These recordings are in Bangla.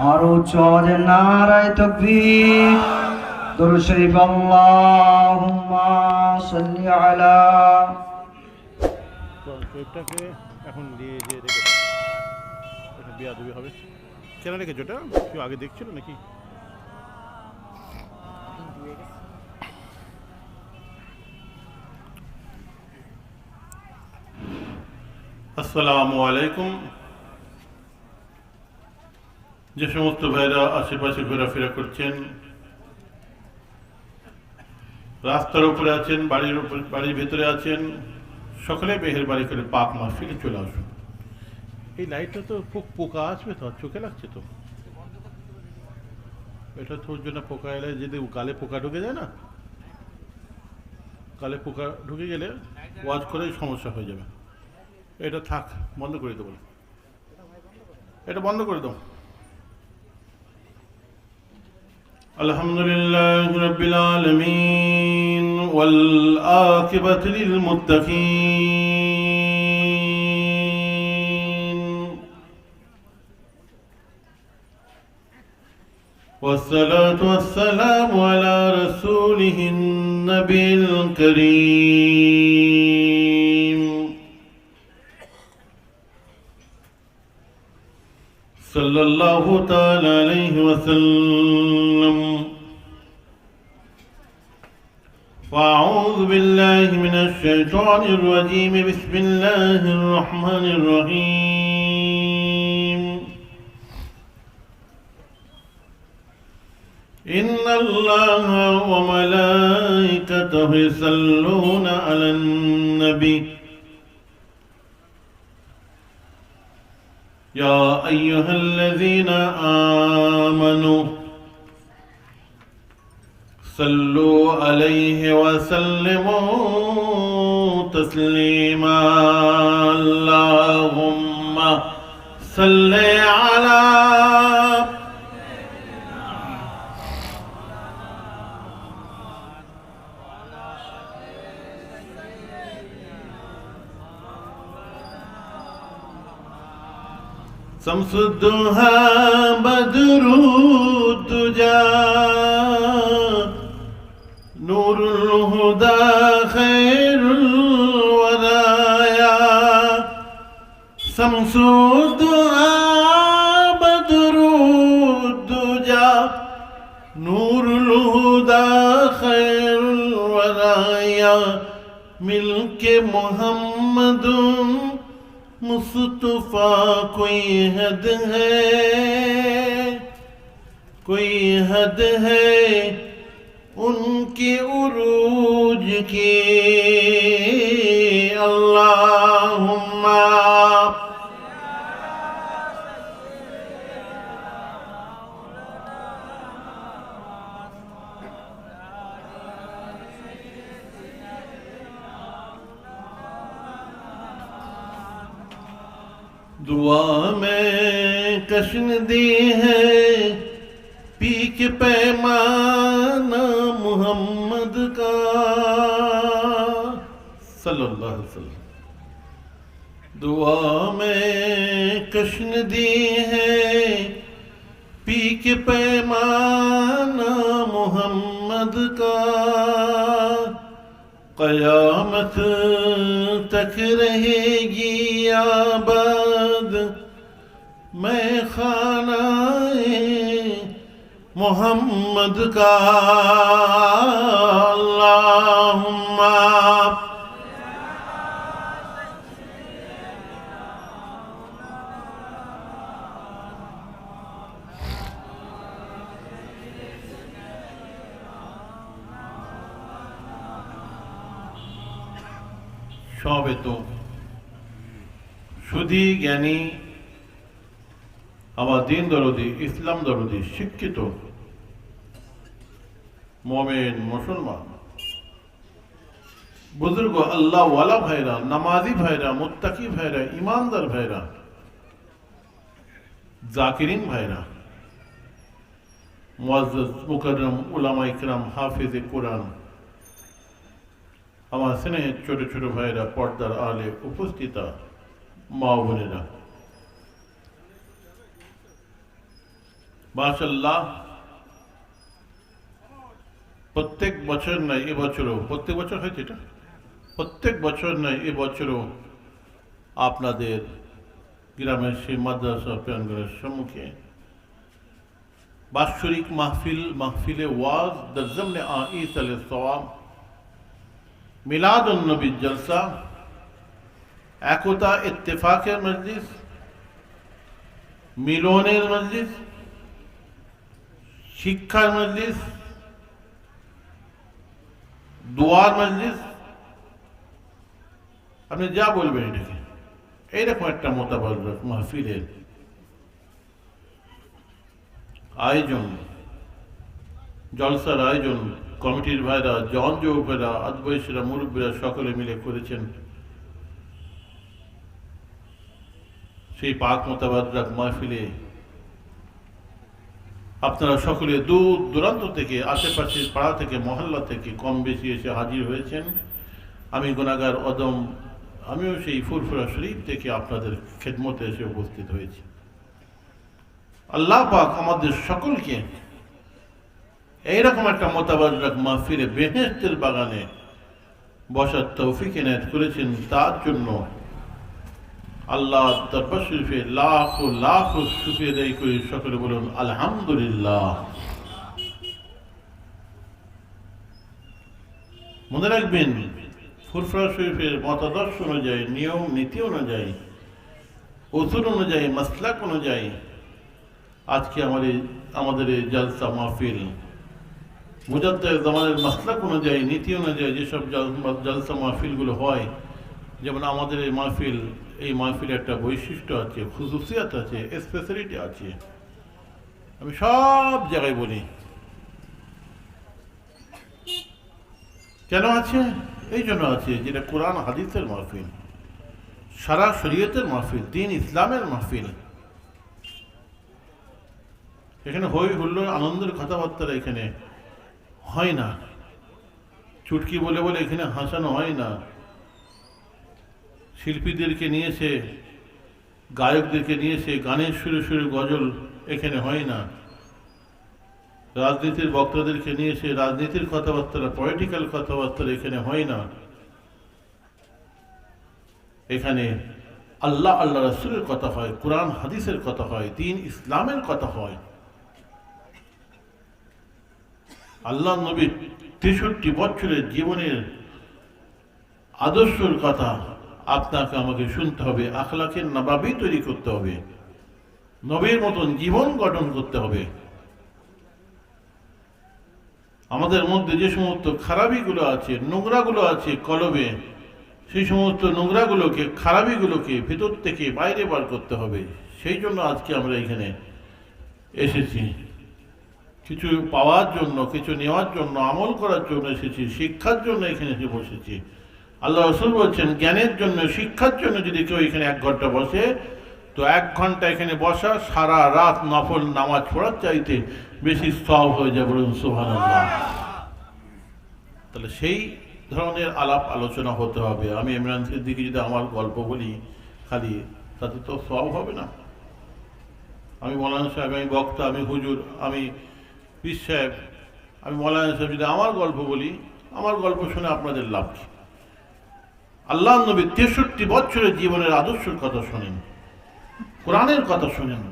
আর উচ্চ আওয়াজে নারায়ে তাকবীর। দুরূদ শরীফ আল্লাহুম্মা সাল্লি আলা। তো এটাকে এখন দিয়ে দিয়ে রেখে এটা বেয়াদবি হবে। কেন রেখেছো এটা? কেউ আগে দেখছিল নাকি? আসসালামু আলাইকুম। যে সমস্ত ভাইরা আশেপাশে ঘোরাফেরা করছেন, রাস্তার উপরে আছেন, বাড়ির ভেতরে আছেন, সকলে মেহেরবানি করে পাক মাহফিলে চলে আসুন। এই লাইটটা তো পোকা আসবে তো, চোখে লাগছে তো। এটা তোর জন্য পোকা এলে যদি গালে পোকা ঢুকে যায় না, গালে পোকা ঢুকে গেলে ওয়াজ করে সমস্যা হয়ে যাবে। এটা থাক, বন্ধ করে দেবো, এটা বন্ধ করে দাও। আলহামদুলিল্লাহি রাব্বিল আলামিন ওয়াল আকিবাতু লিল মুত্তাকিন ওয়াসসালাতু ওয়াসসালামু আলা রাসূলিহিন নবিল কারীম সাল্লাল্লাহু তাআলা আলাইহি ওয়াসাল্লাম। أعوذ بالله من الشيطان الرجيم. بسم الله الرحمن الرحيم. إن الله وملائكته يصلون على النبي يا أيها الذين آمنوا صلوا عليه وسلموا تسليما. اللهم صل على شمس الضحى بدر الدجى نور الهدى خير الورايا. شمس الضحى بدر الدجى نور الهدى خير الورايا. ملك محمد मुस्तफा कोई हद है, कोई हद है उनके उरूज की। अल्लाहुम्मा दुआ में कशन दी है पी के पैमाना मोहम्मद का सल्लल्लाहु अलैहि वसल्लम। दुआ में कशन दी है पी के पैमाना मोहम्मद का। क़यामत तक रहेगी आबाद मैं खानाए मोहम्मद का। अल्लाहुम्मा সবে তো সুধী জ্ঞানী, আমার দিন দরদি, ইসলাম দরদি, শিক্ষিত মোমেন মুসলমান বুজুর্গ আল্লাহ ওয়ালা ভাইরা, নামাজি ভাইরা, মুত্তাকি ভাইরা, ইমানদার ভাইরা, জাকিরিন ভাইরা, মুআজ্জাজ মুকাররম উলামা ইকরাম, হাফিজে কোরআন, আমার স্নেহের ছোট ছোট ভাইরা, পর্দার আলে উপস্থিতা মা বোনেরা, মাশাআল্লাহ, প্রত্যেক বছর নয় এবছরও, প্রত্যেক বছর হয়েছে এটা, প্রত্যেক বছর নয় এবছরও আপনাদের গ্রামের সেই মাদ্রাসা প্রাঙ্গণের সম্মুখে বাৎসরিক মাহফিলে ওয়াজ দরজমনে আইস আল সওয়াব, মিলাদুন নবী জলসা, একতা ইত্তেফাকের মজলিস, মিলনের মজলিস, শিক্ষার মজলিস, দোয়ার মজলিস, আপনি যা বলবেন এটাকে, এইরকম একটা মোতাবারক মাহফিলের আয়োজন, জলসার আয়োজন কমিটির ভাইরা, জন যুবকেরা, আদবয়সীরা, মুরব্বীরা সকলে মিলে করেছেন। সেই পাক মোতাবারক মাহফিলে আপনারা সকলে দূর দূরান্ত থেকে, আশেপাশের পাড়া থেকে, মহল্লা থেকে কম বেশি এসে হাজির হয়েছেন। আমি গুনাহগার অদম, আমিও সেই ফুরফুরা শরীফ থেকে আপনাদের খেদমতে এসে উপস্থিত হয়েছি। আল্লাহ পাক আমাদের সকলকে এইরকম একটা মোতাবারক মাহফিলে বেহেশতের বাগানে বসার তৌফিক এনায়েত করেছেন। তার জন্য আল্লাহ দরবার শরীফে লাখো লাখো শুকরিয়া আদায় করি। সকলে বলুন আলহামদুলিল্লাহ। মনে রাখবেন, ফুরফুরা শরীফের মতাদর্শ অনুযায়ী, নিয়ম নীতি অনুযায়ী, উসুল অনুযায়ী, মাসলাক অনুযায়ী আজকে আমাদের এই জলসা মাহফিল মুজাদ্দেদ জামানের মাসলাক অনুযায়ী, নীতি অনুযায়ী যেসব জলসা মাহফিলগুলো হয়, যেমন আমাদের এই মাহফিলে একটা বৈশিষ্ট্য আছে, খুসুসিয়াত আছে, স্পেশালিটি আছে। আমি সব জায়গায় বলি কেন আছে, এই জন্য আছে যেটা কোরআন হাদিসের মাহফিল, সারা শরীয়তের মাহফিল, দ্বীন ইসলামের মাহফিল। এখানে হই হুল্লোড় আনন্দের কথাবার্তা এখানে হয় না, চুটকি বলে বলে এখানে হাসানো হয় না, শিল্পীদেরকে নিয়ে এসে, গায়কদেরকে নিয়ে এসে গানের সুরে সুরে গজল এখানে হয় না, রাজনীতির বক্তাদেরকে নিয়ে এসে রাজনীতির কথাবার্তা, পলিটিক্যাল কথাবার্তা এখানে হয় না। এখানে আল্লাহ রাসূলের কথা হয়, কোরআন হাদিসের কথা হয়, দ্বীন ইসলামের কথা হয়। আল্লাহ নবীর 63 বছরের জীবনের আদর্শের কথা আপনাকে আমাকে শুনতে হবে, আখলাকের নবাবী তৈরি করতে হবে, নবীর মতন জীবন গঠন করতে হবে। আমাদের মধ্যে যে সমস্ত খারাপিগুলো আছে, নোংরাগুলো আছে কলবে, সেই সমস্ত নোংরাগুলোকে, খারাপিগুলোকে ভিতর থেকে বাইরে বার করতে হবে। সেই জন্য আজকে আমরা এখানে এসেছি, কিছু পাওয়ার জন্য, কিছু নেওয়ার জন্য, আমল করার জন্য এসেছি, শিক্ষার জন্য এখানে এসে বসেছি। আল্লাহ রাসূল বলছেন, জ্ঞানের জন্য, শিক্ষার জন্য যদি কেউ এখানে 1 ঘন্টা বসে, তো 1 ঘন্টা এখানে বসা সারা রাত নফল নামাজ পড়ার চাইতে বেশি সওয়াব হয়ে যাবে। বলুন সুবহানাল্লাহ। তাহলে সেই ধরনের আলাপ আলোচনা হতে হবে। আমি ইমরান সিদ্দিকী যদি আমার গল্প বলি খালি, তাতে তো সওয়াব হবে না। আমি মৌলানা সাহেব, আমি বক্তা, আমি হুজুর, আমি পীর সাহেব, আমি মৌলানা সাহেব যদি আমার গল্প বলি, আমার গল্প শুনে আপনাদের লাভ কি? আল্লাহ নবী 63 বছরের জীবনের আদর্শের কথা শোনেন, কোরআনের কথা শোনেন।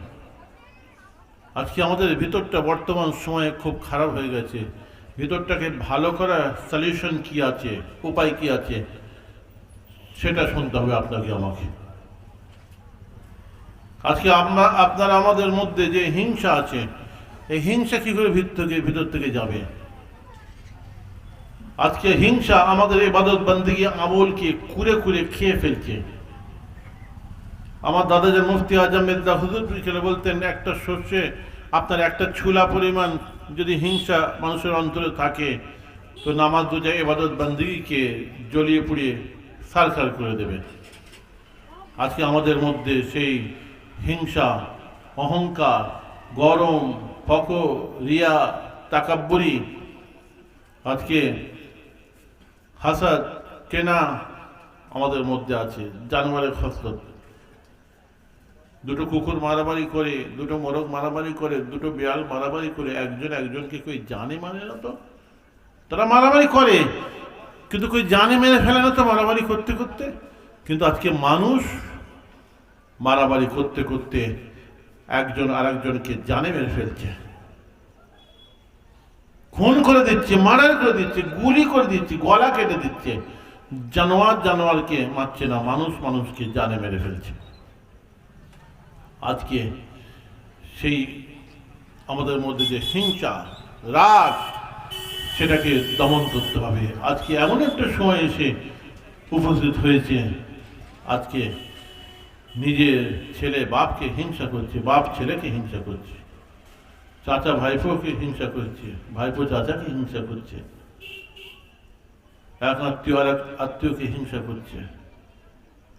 আজকে আমাদের ভিতরটা বর্তমান সময়ে খুব খারাপ হয়ে গেছে। ভিতরটাকে ভালো করার সলিউশন কি আছে, উপায় কি আছে, সেটা শুনতে হবে আপনাকে আমাকে। আজকে আপনার আমাদের মধ্যে যে হিংসা আছে, এই হিংসা কি করে ভিতর থেকে যাবে? আজকে হিংসা আমাদের ইবাদত বন্দেগী আমলকে কুরে কুরে খেয়ে ফেলছে। আমার দাদাজান মুফতি আজম মির্জা হুজুর বলতেন, একটা শস্যে আপনার একটা ছুলা পরিমাণ যদি হিংসা মানুষের অন্তরে থাকে, তো নামাজ রোজা ইবাদত বন্দেগীকে জ্বলিয়ে পুড়িয়ে সারখার করে দেবে। আজকে আমাদের মধ্যে সেই হিংসা, অহংকার, গরম, ফকর, রিয়া, তাকাব্বুরি, আজকে হাসাদ, কেনা আমাদের মধ্যে আছে, জানোয়ারের খসলত। দুটো কুকুর মারামারি করে, দুটো মোরগ মারামারি করে, দুটো বিড়াল মারামারি করে, একজন একজনকে কই জানে মানে না তো। তারা মারামারি করে কিন্তু কই জানে মেরে ফেলে না তো মারামারি করতে করতে। কিন্তু আজকে মানুষ মারামারি করতে করতে একজন আরেকজনকে জানে মেরে ফেলছে, খুন করে দিচ্ছে, মার্ডার করে দিচ্ছে, গুলি করে দিচ্ছে, গলা কেটে দিচ্ছে। জানোয়ার জানোয়ারকে মারছে না, মানুষ মানুষকে জানে মেরে ফেলছে। আজকে সেই আমাদের মধ্যে যে হিংসা, রাগ, সেটাকে দমন করতে হবে। আজকে এমন একটা সময় এসে উপস্থিত হয়েছে, আজকে নিজের ছেলে বাপকে হিংসা করছে, বাপ ছেলেকে হিংসা করছে, চাচা ভাইপোকে হিংসা করছে, ভাইপো চাচাকে হিংসা করছে, এক আত্মীয় আর এক আত্মীয়কে হিংসা করছে,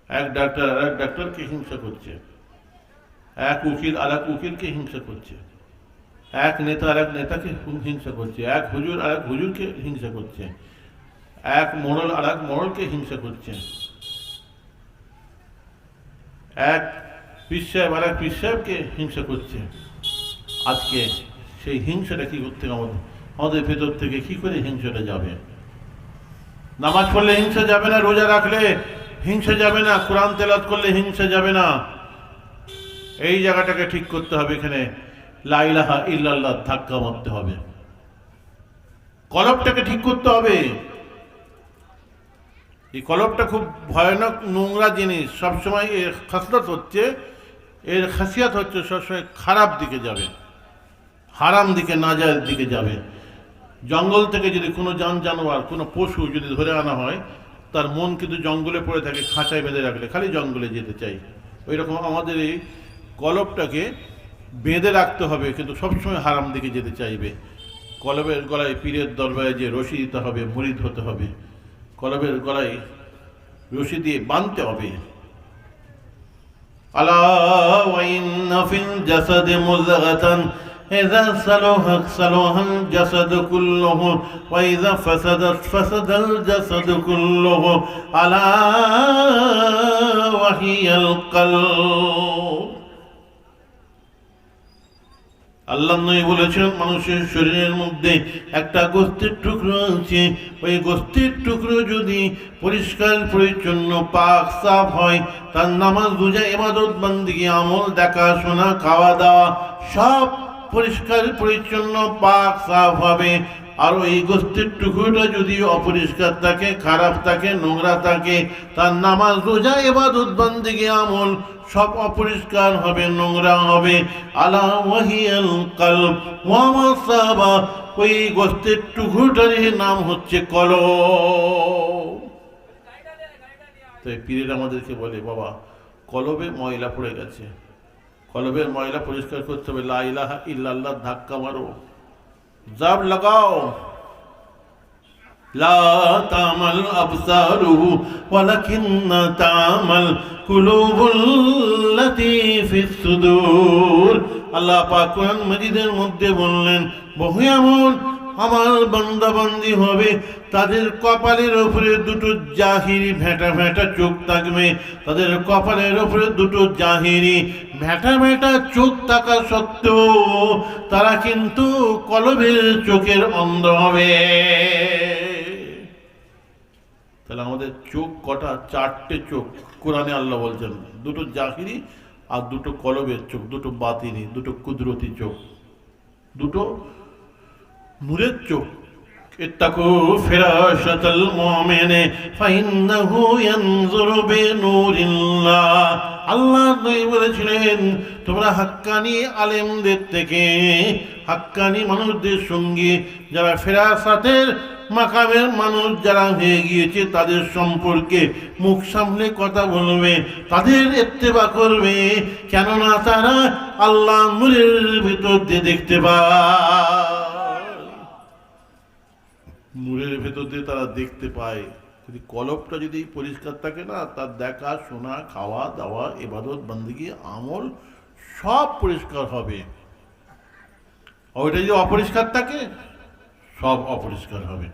এক ডাক্তার আর এক ডাক্তারকে হিংসা করছে, এক উকিল আর এক উকিলকে হিংসা করছে, এক নেতা আর এক নেতাকে হিংসা করছে, এক হুজুর আর এক হুজুরকে হিংসা করছে, এক মোড়ল আর এক মোড়লকে হিংসা করছে, এক পীর সাহেব আর এক পীর সাহেবকে হিংসা করছে। আজকে সেই হিংসাটা কি করতে হবে? আমাদের ভেতর থেকে কি করে হিংসাটা যাবে? নামাজ পড়লে হিংসা যাবে না, রোজা রাখলে হিংসা যাবে না, কোরআন তেলাওয়াত করলে হিংসা যাবে না। এই জায়গাটাকে ঠিক করতে হবে। এখানে লা ইলাহা ইল্লাল্লাহ ধাক্কা মারতে হবে, কলবটাকে ঠিক করতে হবে। এই কলবটা খুব ভয়ানক নোংরা জিনিস। সবসময় এর খাসলত হচ্ছে, এর খাসিয়াত হচ্ছে সবসময় খারাপ দিকে যাবে, হারাম দিকে, নাজায়েজ দিকে যাবে। জঙ্গল থেকে যদি কোনো জানোয়ার, কোনো পশু যদি ধরে আনা হয়, তার মন কিন্তু জঙ্গলে পড়ে থাকে, খাঁচায় বেঁধে রাখলে খালি জঙ্গলে যেতে চাই। ওই রকম আমাদের এই কলবটাকে বেঁধে রাখতে হবে, কিন্তু সবসময় হারাম দিকে যেতে চাইবে। কলবের গলায় পীরের দরবারে যে রশি দিতে হবে, মুরিদ হতে হবে, কলবের গলায় রশি দিয়ে বাঁধতে হবে। আলা ওয়া ইন্না ফিল জাসাদি মুযগাতান ইযা সালাহাত সালাহাল জাসাদু কুল্লুহু ওয়া ইযা ফাসাদাত ফাসাদাল জাসাদু কুল্লুহু আলা ওয়া হিয়াল কলব। আল্লাহ নবী বলেছেন, মানুষের শরীরের মধ্যে একটা গোস্তের টুকরো আছে, ওই গোস্তের টুকরো যদি পরিষ্কার পরিচ্ছন্ন পাক সাফ হয়, তার নামাজ রোজা ইবাদত বান্দিগি আমল দেখাশোনা খাওয়া দাওয়া সব পরিষ্কার পরিচ্ছন্ন পাক সাফ হবে। আর ওই গোস্তের টুকরোটা যদি অপরিষ্কার থাকে, খারাপ থাকে, নোংরা থাকে, তার নামাজ রোজা ইবাদত বান্দিগি আমল সব অপরিষ্কার হবে, নোংরা হবে। আলা ওয়াহিয়াল কলব ওয়া মাসাবা, ওই গোস্তের টুকরোটার নাম হচ্ছে কলব। তাই পীরের আমাদেরকে বলে, বাবা কলবে ময়লা পড়ে গেছে, কলবের ময়লা পরিষ্কার করতে হবে। লা ইলাহা ইল্লাল্লাহ ধাক্কা মারো, জাব লাগাও। লা তামাল আবসারুহু ওয়ালাকিন্না তামাল কুলুবুল্লাতী ফিস সুদূর। আল্লাহ পাক কোরআন মাজিদের মধ্যে বললেন, বহু এমন আমার বান্দা বান্দি হবে, তাদের কপালের উপরে দুটো জাহিরি ভেটা ভেটা চোখ থাকবে। তাদের কপালের উপরে দুটো জাহিরি ভেটা ভেটা চোখ থাকা সত্ত্বেও তারা কিন্তু কলবের চোখের অন্ধ হবে। তাহলে আমাদের চোখ কটা? চারটে চোখ। কোরআনে আল্লাহ বলছেন, দুটো জাহিরি আর দুটো কলবের চোখ, দুটো বাতিনি, দুটো কুদরতি চোখ, দুটো নূরের চোখ। ইত্তাকু ফিরাশাতাল মুমিনি ফাইন্নাহু ইয়ানজুরু বিনূরিল্লাহ। আল্লাহ নবী বলেছিলেন, তোমরা হাক্কানি আলেমদের থেকে, হাক্কানি মানুষদের সঙ্গে যারা ফেরাসাতের মাকামের মানুষ যারা হয়ে গিয়েছে, তাদের সম্পর্কে মুখ সামলে কথা বলবে, তাদের ইত্তেবা করবে, কেননা তারা আল্লাহ নূরের ভিতর দিয়ে দেখতে পায়। নূরের ভেতর দিয়ে তারা দেখতে পায়। যদি কলবটা যদি পরিষ্কার থাকে না, তার দেখা শোনা খাওয়া দাওয়া ইবাদত বান্দিগি আমল সব পরিষ্কার হবে। ওইটা যদি অপরিষ্কার থাকে, সব অপরিষ্কার হবে।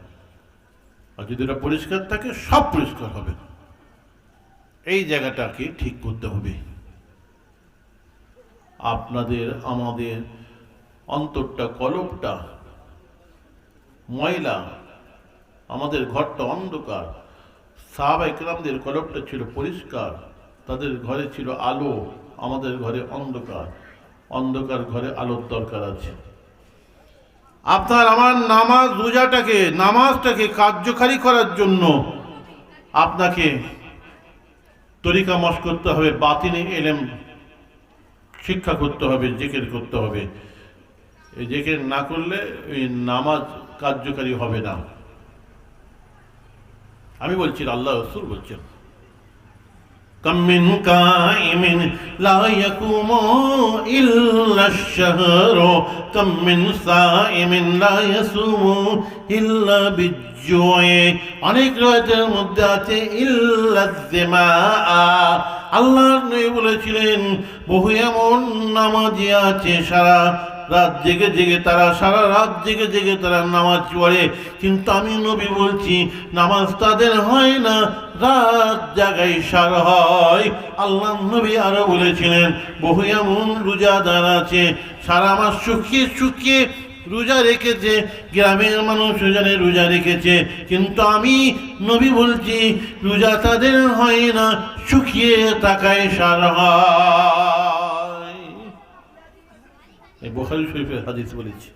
আর যদি এটা পরিষ্কার থাকে, সব পরিষ্কার হবে। এই জায়গাটাকে ঠিক করতে হবে। আপনাদের আমাদের অন্তরটা কলবটা ময়লা, আমাদের ঘরটা অন্ধকার। সাহাবায়ে কেরামদের কলবটা ছিল পরিষ্কার, তাদের ঘরে ছিল আলো, আমাদের ঘরে অন্ধকার। অন্ধকার ঘরে আলোর দরকার আছে। আপনার আমার নামাজটাকে কার্যকারী করার জন্য আপনাকে তরিকা মশ করতে হবে, বাতিনি ইলম শিক্ষা করতে হবে, জিকির করতে হবে। এই জিকির না করলে এই নামাজ কার্যকারী হবে না। আমি বলছি, আল্লাহ রাসূল বলছেন, কাম মিন কাইমিন লা ইয়াকুমু ইল্লা আশ-শাহর, কাম মিন সাইমিন লা ইয়াসুমু ইল্লা বিজ-জু'i। অনেক রাতের মধ্যে আছে ইল্লা যিমা। আল্লাহর নবী বলেছিলেন, বহু এমন নামাজি আছে সারা রাত জেগে জেগে তারা নামাজ পড়ে, কিন্তু আমি নবী বলছি নামাজ তাদের হয় না, রাত জাগাই সার হয়। আল্লাহ নবী আরো বলেছিলেন, বহু এমন রোজাদার আছে সারা মাস শুকিয়ে রোজা রেখেছে, গ্রামের মানুষ রোজা রেখেছে, কিন্তু আমি নবী বলছি রোজা তাদের হয় না, শুকিয়ে তাকায় সার হয়। এই বুখারী শরীফের হাদিস বলেছি।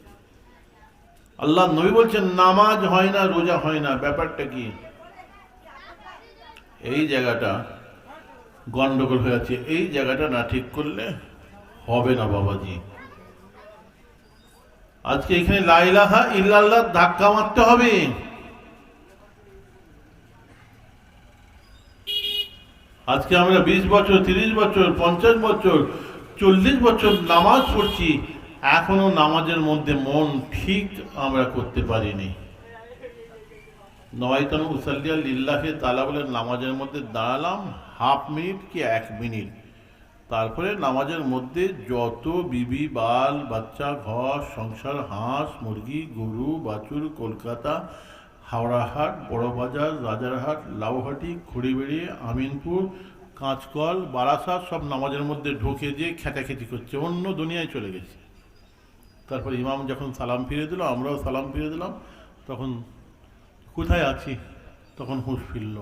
আল্লাহ নবী বলছেন নামাজ হয় না, রোজা হয় না। ব্যাপারটা কি? এই জায়গাটা গন্ডগোল হয়ে আছে। এই জায়গাটা না ঠিক করলে হবে না বাবাজি। আজকে এখানে লা ইলাহা ইল্লাল্লাহ ধাক্কা মারতে হবে। আজকে আমরা 20 বছর, 30 বছর, 50 বছর, 40 বছর নামাজ পড়ছি, এখনো নামাজের মধ্যে মন ঠিক আমরা করতে পারিনি। নওয়াইতুন উসাল্লিয়া লিল্লাহি তাআলা বলে নামাজের মধ্যে দাঁড়ালাম হাফ মিনিট কি 1 মিনিট, তারপরে নামাজের মধ্যে যত বিবি বাল বাচ্চা, ঘর সংসার, হাঁস মুরগি, গরু বাছুর, কলকাতা, হাওড়াহাট, বড়বাজার, রাজারহাট, লাউহাটি, খড়িবেড়ি, আমিনপুর, কাঁচকল, বারাসাত সব নামাজের মধ্যে ঢুকে যে খেটাখেটি করছে, অন্য দুনিয়ায় চলে গেছে। তারপর ইমাম যখন সালাম ফিরে দিল, আমরাও সালাম ফিরে দিলাম, তখন কোথায় আছি, তখন হুঁশ ফিরল।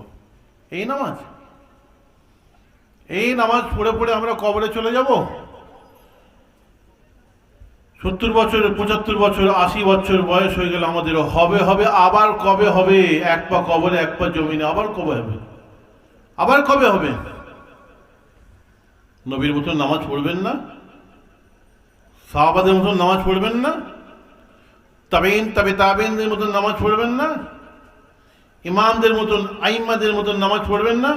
এই নামাজ পড়ে পড়ে আমরা কবরে চলে যাব। 70 বছর, 75 বছর, 80 বছর বয়স হয়ে গেলে আমাদের হবে আবার কবে হবে? এক পা কবরে এক পা জমিনে, আবার কবে হবে? নবীর মতন নামাজ পড়বেন না? সাহাবাদের মতন নামাজ পড়বেন না? তাবেঈনদের মতন নামাজ পড়বেন না? ইমামদের মতন, আইম্মাদের মতন নামাজ পড়বেন না?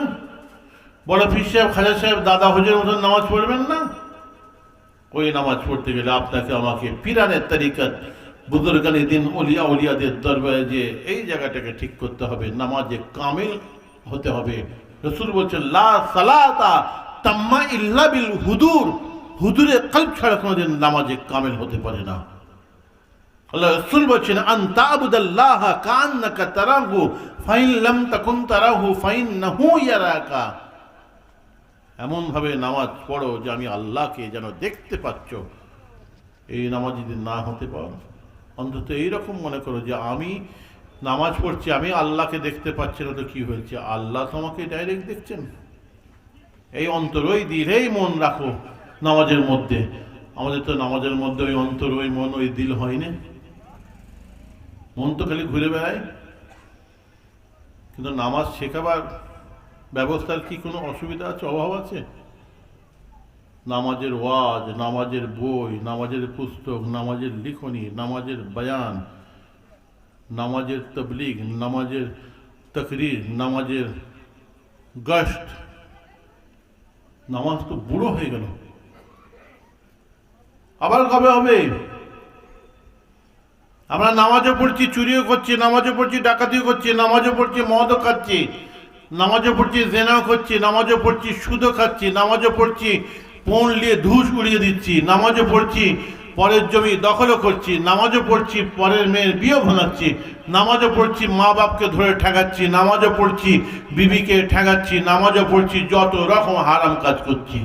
বড় পীর সাহেব, খাজা সাহেব, দাদা হুজুরের মতন নামাজ পড়বেন না? ওই নামাজ পড়তে গেলে আপনাকে আমাকে পিরানের তরিকত, বুজুর্গানে দিন, ওলিয়াদের দরবারে যে এই জায়গাটাকে ঠিক করতে হবে, নামাজে কামিল হতে হবে। রাসূল বলছেন, লা সালাতা তাম্মা ইল্লা বিল হুদুর। হুদুরে কলব ছাড়া কোনোদিন নামাজে কামিল হতে পারে না। আল্লাহ রাসূল বলছেন, আন তা'বুদাল্লাহা কান্নাকা তারাহু ফাইন লাম তাকুন তারাহু ফাইন্নাহু ইয়ারাকা। এমন ভাবে নামাজ পড়ো যে আমি আল্লাহকে যেন দেখতে পাচ্ছ। এই নামাজ যদি না হতে পারো, অন্তত এইরকম মনে করো যে আমি নামাজ পড়ছি, আমি আল্লাহকে দেখতে পাচ্ছি না, তো কি হয়েছে? আল্লাহ তোমাকে ডাইরেক্ট দেখছেন। এই অন্তর, ওই দিল, এই মন রাখো নামাজের মধ্যে। আমাদের তো নামাজের মধ্যে ওই অন্তর, ওই মন, ওই দিল হয়নি। মন তো খালি ঘুরে বেড়ায়। কিন্তু নামাজ শেখাবার ব্যবস্থার কি কোনো অসুবিধা আছে, অভাব আছে? নামাজের ওয়াজ, নামাজের বই, নামাজের পুস্তক, নামাজের লিখনি, নামাজের বয়ান, নামাজের তবলিগ, নামাজের তকরির, নামাজের গশত। নামাজ তো বুড়ো হয়ে গেল, আবার কবে হবে? আমরা নামাজও পড়ছি, চুরিও করছি, নামাজও পড়ছি, ডাকাতিও করছি, নামাজও পড়ছি, মদও খাচ্ছি, নামাজও পড়ছি, জেনাও করছি, নামাজও পড়ছি, সুদও খাচ্ছি, নামাজও পড়ছি, পণ নিয়ে ধুস উড়িয়ে দিচ্ছি, নামাজও পড়ছি, পরের জমি দখলও করছি, নামাজও পড়ছি, পরের মেয়ের বিয়ে ভাঙাচ্ছি, নামাজও পড়ছি, মা বাপকে ধরে ঠেকাচ্ছি, নামাজও পড়ছি, বিবিকে ঠেকাচ্ছি, নামাজও পড়ছি, যত রকম হারাম কাজ করছি।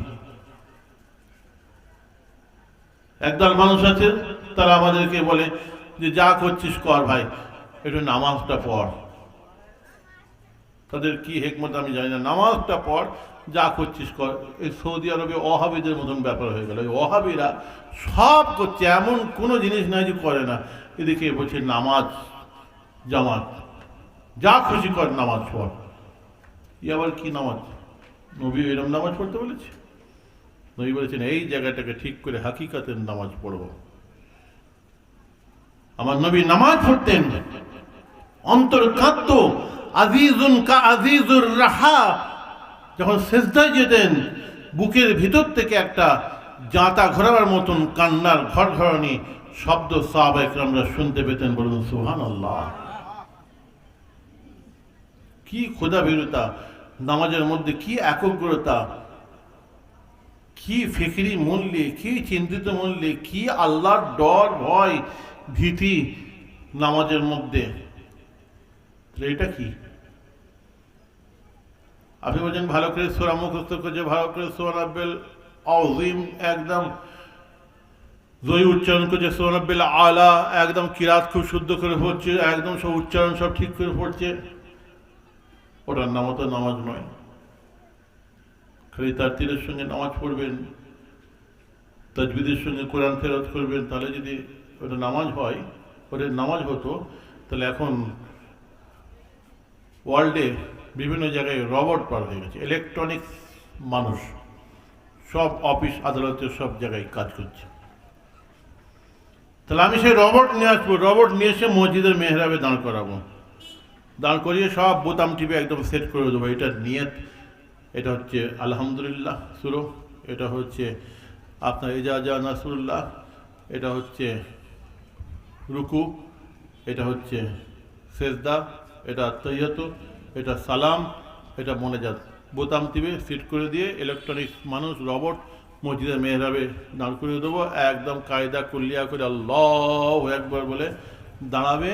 একদল মানুষ আছে তারা আমাদেরকে বলে যে যা করছিস কর ভাই, একটু নামাজটা পড়। তাদের কি হেকমত আমি জানি না, নামাজটা পড়, যা করছিস কর। এই সৌদি আরবে ওয়াহাবিদের মতন ব্যাপার হয়ে গেল। ওই ওয়াহাবিরা সব করছে, এমন কোনো জিনিস নাই যে করে না। এদিকে বলছে নামাজ জামাত, যা খুশি কর নামাজ পড়। ই আবার কি নামাজ? নবী এরম নামাজ পড়তে বলেছে? নবী বলেছেন এই জায়গাটাকে ঠিক করে হাকিকাতের নামাজ পড়ব। আমার নবী নামাজ পড়তেন, অন্তর কাঁদত, আজিজুন কা আজিজুর রাহা। যখন সেজদায় যেতেন বুকের ভিতর থেকে একটা জাঁতা ঘোরাবার মতন কান্নার ঘরঘরানি শব্দ সাহাবা ইকরামরা শুনতে পেতেন। বলুন সুবহানাল্লাহ। কি খোদাভীরুতা নামাজের মধ্যে, কি একগ্রতা, কি ফিকরি মূল্যে, কি চিন্তিত মূল্যে, কি আল্লাহর ডর ভয় ভীতি নামাজের মধ্যে। এটা কি? আপনি বলছেন ভালো করে সূরা মুখস্থ করছে, ভালো করে সূরা রাব্বিল আযীম একদম জয় উচ্চারণ করছে, সূরা রাব্বিল আলা একদম কিরাত খুব শুদ্ধ করে পড়ছে, একদম সব উচ্চারণ সব ঠিক করে পড়ছে। ওটার নাম তো নামাজ নয়। খালি তারতিলের সঙ্গে নামাজ পড়বেন, তাজবিদের সঙ্গে কোরআন ফেরত করবেন, তাহলে যদি ওটা নামাজ হয়, ওটা নামাজ হতো, তাহলে এখন ওয়ার্ল্ডে বিভিন্ন জায়গায় রবট পার হয়ে গেছে, ইলেকট্রনিক্স মানুষ সব অফিস আদালতের সব জায়গায় কাজ করছে। তাহলে আমি সেই রবট নিয়ে আসবো, রবট নিয়ে এসে মসজিদের মেহরাবে দাঁড় করাবো, দাঁড় করিয়ে সব বোতাম টিপে একদম সেট করে দেবো। এটার নিয়ত, এটা হচ্ছে আলহামদুলিল্লাহ শুরু, এটা হচ্ছে আপনার ইজা নাসরুল্লাহ, এটা হচ্ছে রুকু, এটা হচ্ছে সেজদা, এটা তাহিয়াতু, এটা সালাম, এটা মোনাজাত। বোতাম টিপে সেট করে দিয়ে ইলেকট্রনিক্স মানুষ রবট মসজিদের মেহরাবে দাঁড় করিয়ে দেবো, একদম কায়দা কুল্লিয়া করে আল্লাহু আকবার বলে দাঁড়াবে।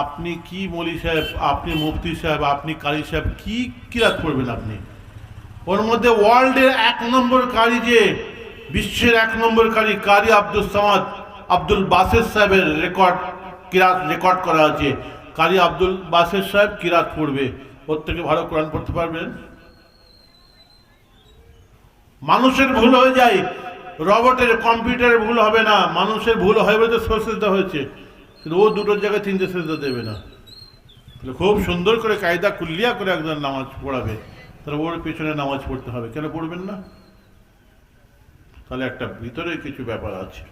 আপনি কি মৌলী সাহেব, আপনি মুফতি সাহেব, আপনি কারি সাহেব, কি কিরাত করবেন আপনি? ওর মধ্যে ওয়ার্ল্ডের 1 নম্বর কারি, যে বিশ্বের 1 নম্বর কারি, কারি আব্দুল সামাদ আব্দুল বাসের সাহেবের কিরাত রেকর্ড করা আছে। কারি আব্দুল বাসের সাহেব কিরাত পড়বে, ওর থেকে ভালো কোরআন পড়তে পারবেন? মানুষের ভুল হয়ে যায়, রবটের কম্পিউটারের ভুল হবে না। মানুষের ভুল হয় বলে তো সেজদা হয়েছে, কিন্তু ও দুটোর জায়গায় 3টে সেজদা দেবে না। তাহলে খুব সুন্দর করে কায়দা কুল্লিয়া করে একজন নামাজ পড়াবে, তাহলে ওর পেছনে নামাজ পড়তে হবে, কেন পড়বেন না? তাহলে একটা ভিতরে কিছু ব্যাপার আছে,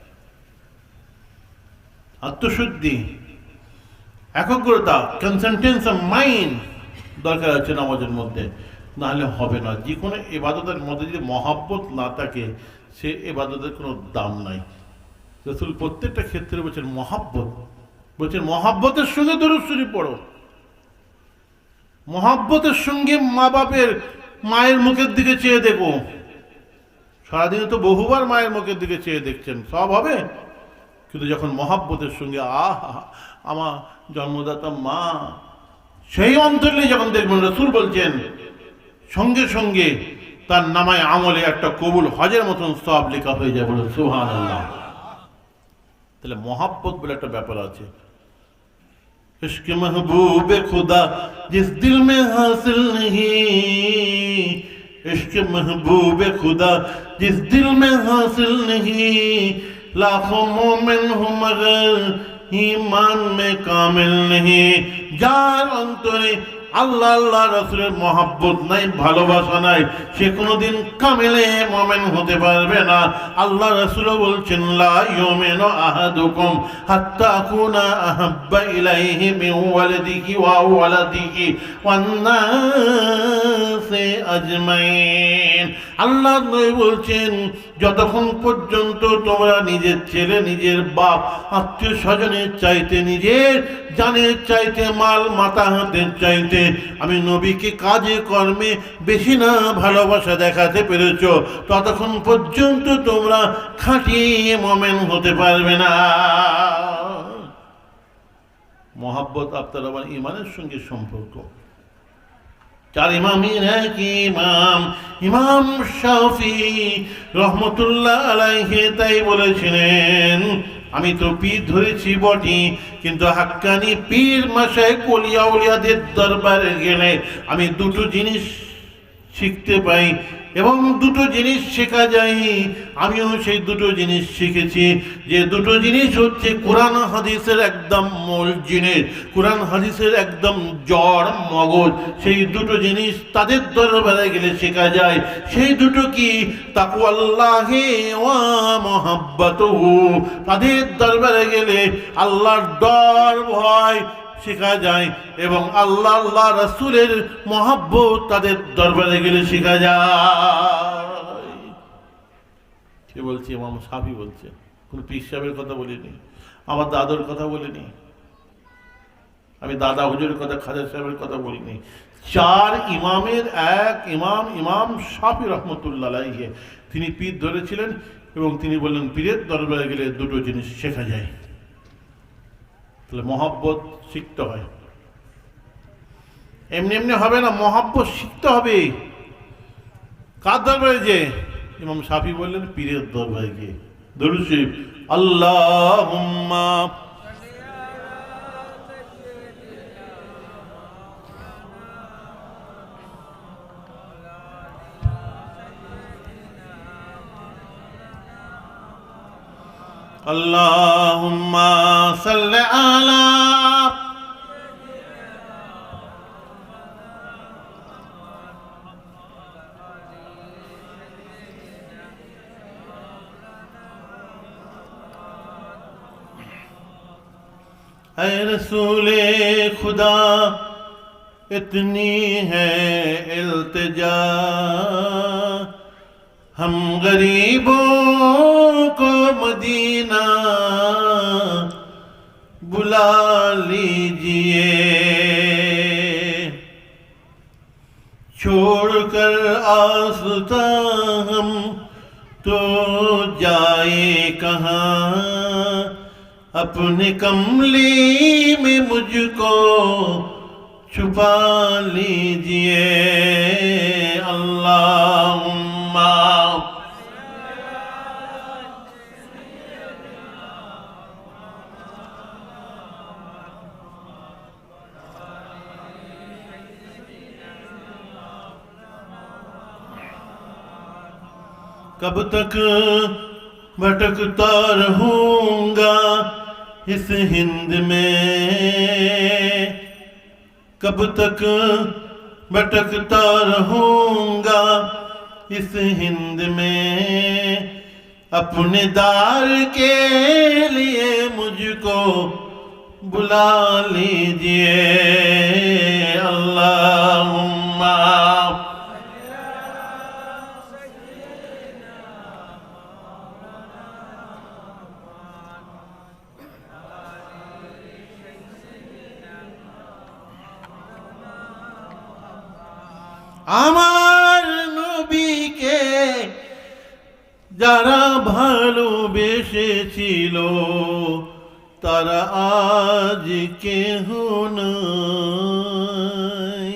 আত্মশুদ্ধি, একগ্রতা, কনসেন্ট্রেশন অফ মাইন্ড দরকার আছে নামাজের মধ্যে, নাহলে হবে না। যে কোনো ইবাদতের মধ্যে যদি মহাব্বত না থাকে, সে ইবাদতের কোনো দাম নাই। রাসূল প্রত্যেকটা ক্ষেত্রে বলছেন মহাব্বত, বলছেন মহাব্বতের সঙ্গে দরুদ শরীফ পড়ো, মহাব্বতের সঙ্গে মা বাপের মায়ের মুখের দিকে চেয়ে দেখো। সারাদিনে তো বহুবার মায়ের মুখের দিকে চেয়ে দেখছেন, সব হবে, কিন্তু যখন মহাব্বতের সঙ্গে আমার জন্মদাতা মা, সেই অন্তরে যখন দেখবেন, রাসূল বলছেন সঙ্গে সঙ্গে তার নামায় আমলে একটা কবুল হজের মতন সওয়াব লেখা হয়ে যায়। বলে সুবহানাল্লাহ। তাহলে মহাব্বত বলে একটা ব্যাপার আছে। इश्क महबूब खुदा जिस दिल में हासिल नहीं, इश्क महबूब खुदा जिस दिल में हासिल नहीं, लाखों मोमिन हूँ मगर ईमान में कामिल नहीं। जार अंतरे আল্লাহ আল্লাহ রাসূলের মহব্বত নাই, ভালোবাসা নাই, সে কোনোদিন কামিলে মুমিন হতে পারবে না। আল্লাহ রাসূল বলছেন লা ইউমিনু আহাদুকুম হাত্তা আকুনা আহাব্বা ইলাইহি মিন ওয়ালিদিহি ওয়া ওয়ালাদিহি ওয়ান নাসি আজমাইন। আল্লাহ নবী বলছেন যতক্ষণ পর্যন্ত তোমরা নিজের ছেলে, নিজের বাপ, আত্মীয় স্বজনের চাইতে, নিজের জানের চাইতে, মাল মাতা হাতের চাইতে আমি নবীকে কাজে কর্মে বেশি না ভালোবাসা দেখাতে পেরেছ, ততক্ষণ পর্যন্ত তোমরা খাঁটি মুমিন হতে পারবে না। মহাব্বত আপনার আমার ইমানের সঙ্গে সম্পর্ক। চার ইমামের এক ইমাম ইমাম শাফিঈ রহমতুল্লাহ আলাইহি তাই বলেছিলেন, আমি তো পীর ধরেছি বটে, কিন্তু হাক্কানি পীর মাশায়েখ ওলিয়া উলিয়াদের দরবারে গেলে আমি দুটো জিনিস শিখতে পাই এবং দুটো জিনিস শেখা যায়। আমিও সেই দুটো জিনিস শিখেছি, যে দুটো জিনিস হচ্ছে কোরআন হাদিসের একদম মূল জিনিস, কোরআন হাদিসের একদম জড় মগজ। সেই দুটো জিনিস তাদের দরবারে গেলে শেখা যায়। সেই দুটো কি? তাকওয়াল্লাহি ওয়া মুহাব্বাতুহু। তাদের দরবারে গেলে আল্লাহর ডর ভয় শেখা যায় এবং আল্লাহ আল্লাহ রাসূলের মহব্বত তাদের দরবারে গেলে শেখা যায়। কে বলছি? ইমাম শাফি বলছে। কোন পীর সাহেবের কথা বলিনি, আমার দাদুর কথা বলিনি, আমি দাদা হুজুরের কথা, খাজা সাহেবের কথা বলিনি। চার ইমামের এক ইমাম ইমাম শাফি রহমতুল্লাহ আলাইহি, তিনি পীর ধরেছিলেন এবং তিনি বললেন পীরের দরবারে গেলে দুটো জিনিস শেখা যায়। তাহলে মহব্বত শিখতে হয়, এমনি এমনি হবে না, মহব্বত শিখতে হবে। কার দরবারে? যে ইমাম শাফি বললেন পীরের দরবারে গিয়ে। দরুদ শরীফ, আল্লাহুম্মা আল্লাহুম্মা সাল্লি আলা ऐ रसूले खुदा इतनी है इल्तिजा, हम गरीबों को मदीना बुला लीजिए, छोड़कर आस्था हम तो जाए कहाँ, अपने कमली में मुझको छुपा लीजिए। अल्लाहुम्मा कब तक भटकता रहूंगा इस हिंद में, कब तक भटकता रहूंगा इस हिंद में, अपने दार के लिए मुझको बुला लीजिए। अल्लाहुम्मा আমার নবীকে যারা ভালোবেসেছিল তারা আজ কেহ নাই,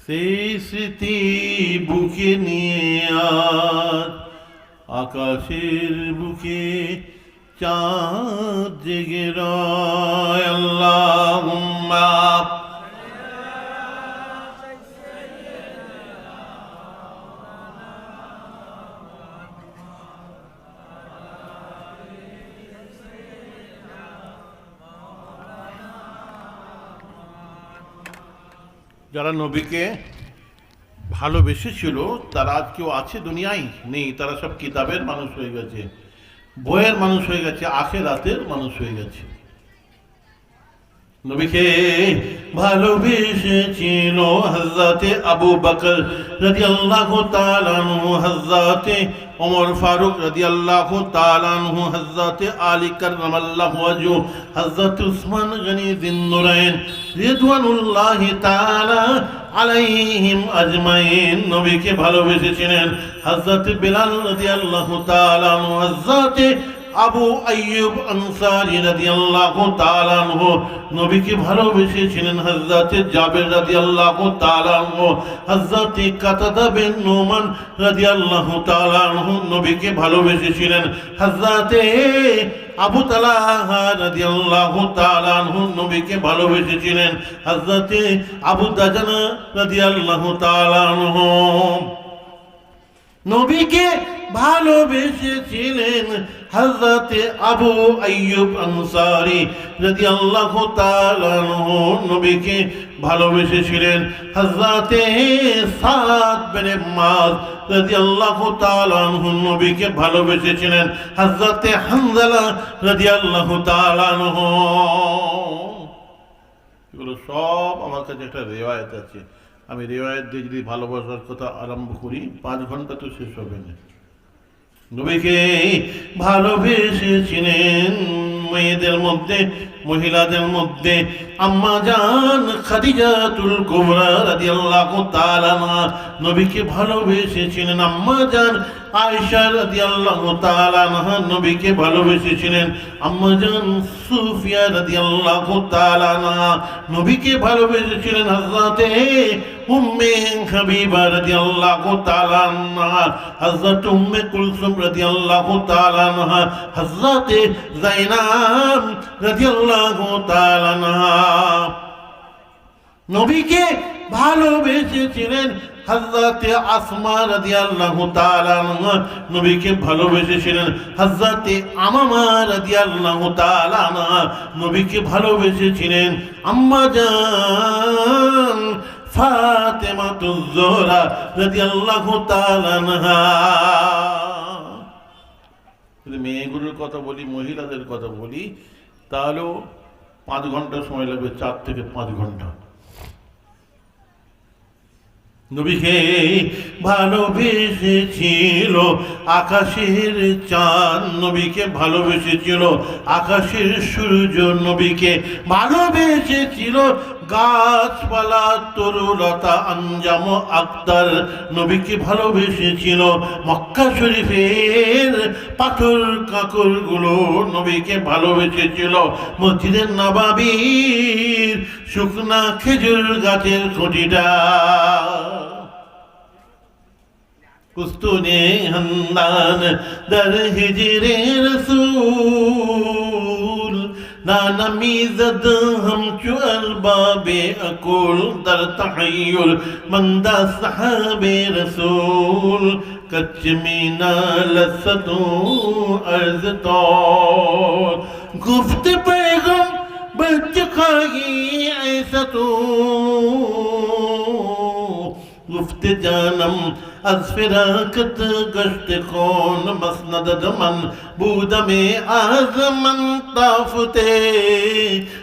সেই স্মৃতি বুকে নিয়ে আজ আকাশের বুকে চাঁদ জেগে রয়। আল্লাহুম্মা যারা নবীকে ভালোবেসেছিল তারা আজ কেউ আছে দুনিয়ায়? নেই, তারা সব কিতাবের মানুষ হয়ে গেছে, বইয়ের মানুষ হয়ে গেছে, আখিরাতের মানুষ হয়ে গেছে। নবীকে ভালোবেসেছিল হযরতে আবু বকর রাদিয়াল্লাহু তাআলা আনহু, হযরতে ওমর ফারুক রাদিয়াল্লাহু তাআলা আনহু, হযরতে আলী কাররামাল্লাহু ওয়াজহু, হযরত উসমান গনি যিন্নুরাইন রিদওয়ানুল্লাহি তাআলা আলাইহিম আজমাইন নবীকে ভালোবেসেছিলেন। হযরত বিলাল রাদিয়াল্লাহু তাআলা আনহু, হযরতে আবু আইয়ুব আনসারী রাদিয়াল্লাহু তাআলা আনহু নবীকে ভালোবেসেছিলেন। হযরতে জাবের রাদিয়াল্লাহু তাআলা আনহু, হযরতে কাতাদা বিন নুমান রাদিয়াল্লাহু তাআলা আনহু নবীকে ভালোবেসেছিলেন। হযরতে আবু তালহা রাদিয়াল্লাহু তাআলা আনহু নবীকে ভালোবেসেছিলেন। হযরতে আবু দাজানা রাদিয়াল্লাহু তাআলা আনহু নবীকে ভালোবেসেছিলেন। হযরতে আবু আইয়ুব আনসারী রাদিয়াল্লাহু তাআলা আনহু নবীকে ভালোবেসেছিলেন। হযরতে সাদ বিন মুআয রাদিয়াল্লাহু তাআলা আনহু নবীকে ভালোবেসেছিলেন। হযরতে হানজালা রাদিয়াল্লাহু তাআলা আনহু। এগুলো সব আমার কাছে একটা রিওয়ায়াত আছে। আমি রিওয়ায়াত দিয়ে যদি ভালোবাসার কথা আরম্ভ করি 5 ঘন্টা তো শেষ হবে না। নবীকে ভালোবেসেছিলেন মেয়েদের মধ্যে, মহিলাদের মধ্যে আম্মা জান খাদিজাতুল কুবরা রাদিয়াল্লাহু তাআলা আনহা নবীকে ভালোবেসেছিলেন। আম্মা জান আয়েশা রাদিয়াল্লাহু তাআলা আনহা নবীকে ভালোবেসেছিলেন। আম্মা জান সুফিয়া রাদিয়াল্লাহু তাআলা আনহা নবীকে ভালোবেসেছিলেন। হযরতে উম্মে হাবিবা রাদিয়াল্লাহু তাআলা আনহা, হযরত উম্মে কুলসুম রাদিয়াল্লাহু তাআলা আনহা, হযরতে যায়নাব রাদিয়াল্লাহু তাআলা আনহা নবীকে ভালোবেসেছিলেন। হযরতে আসমা রাদিয়াল্লাহু তাআলা আনহা নবীকে ভালোবেসেছিলেন। হযরতে আমামা রাদিয়াল্লাহু তাআলা আনহা নবীকে ভালোবেসেছিলেন। আম্মা জান ফাতেমাতুজ জোহরা রাদিয়াল্লাহু তাআলা আনহা। যদি মেয়েগুলোর কথা বলি, মহিলাদের কথা বলি, তাহলেও 5 ঘন্টা সময় লাগবে, 4 থেকে 5 ঘন্টা। নবীকে ভালোবেসেছিল আকাশের চাঁদ, নবীকে ভালোবেসেছিল আকাশের সূর্য, নবীকে ভালোবেসেছিল গাছপালা তরুলতা আঞ্জাম আক্তার, নবীকে ভালোবেসেছিল মক্কা শরীফের পাথর কাকরগুলো, নবীকে ভালোবেসেছিল মসজিদের নববীর শুকনা খেজুর গাছের খুঁটিটা। কুস্তুনে হান্দান দর হিজরে রসূল নানা মিজদ हम चुअल बाबे अकुल दर तहय्युल मंदा सहाबे रसूल कच्च मीना लसतू अर्ज तो गुफ्त पैगम बच खाई ऐसा तू गुफ्त जानम از فراقت گشت خون مسند دمن بودم از من تافته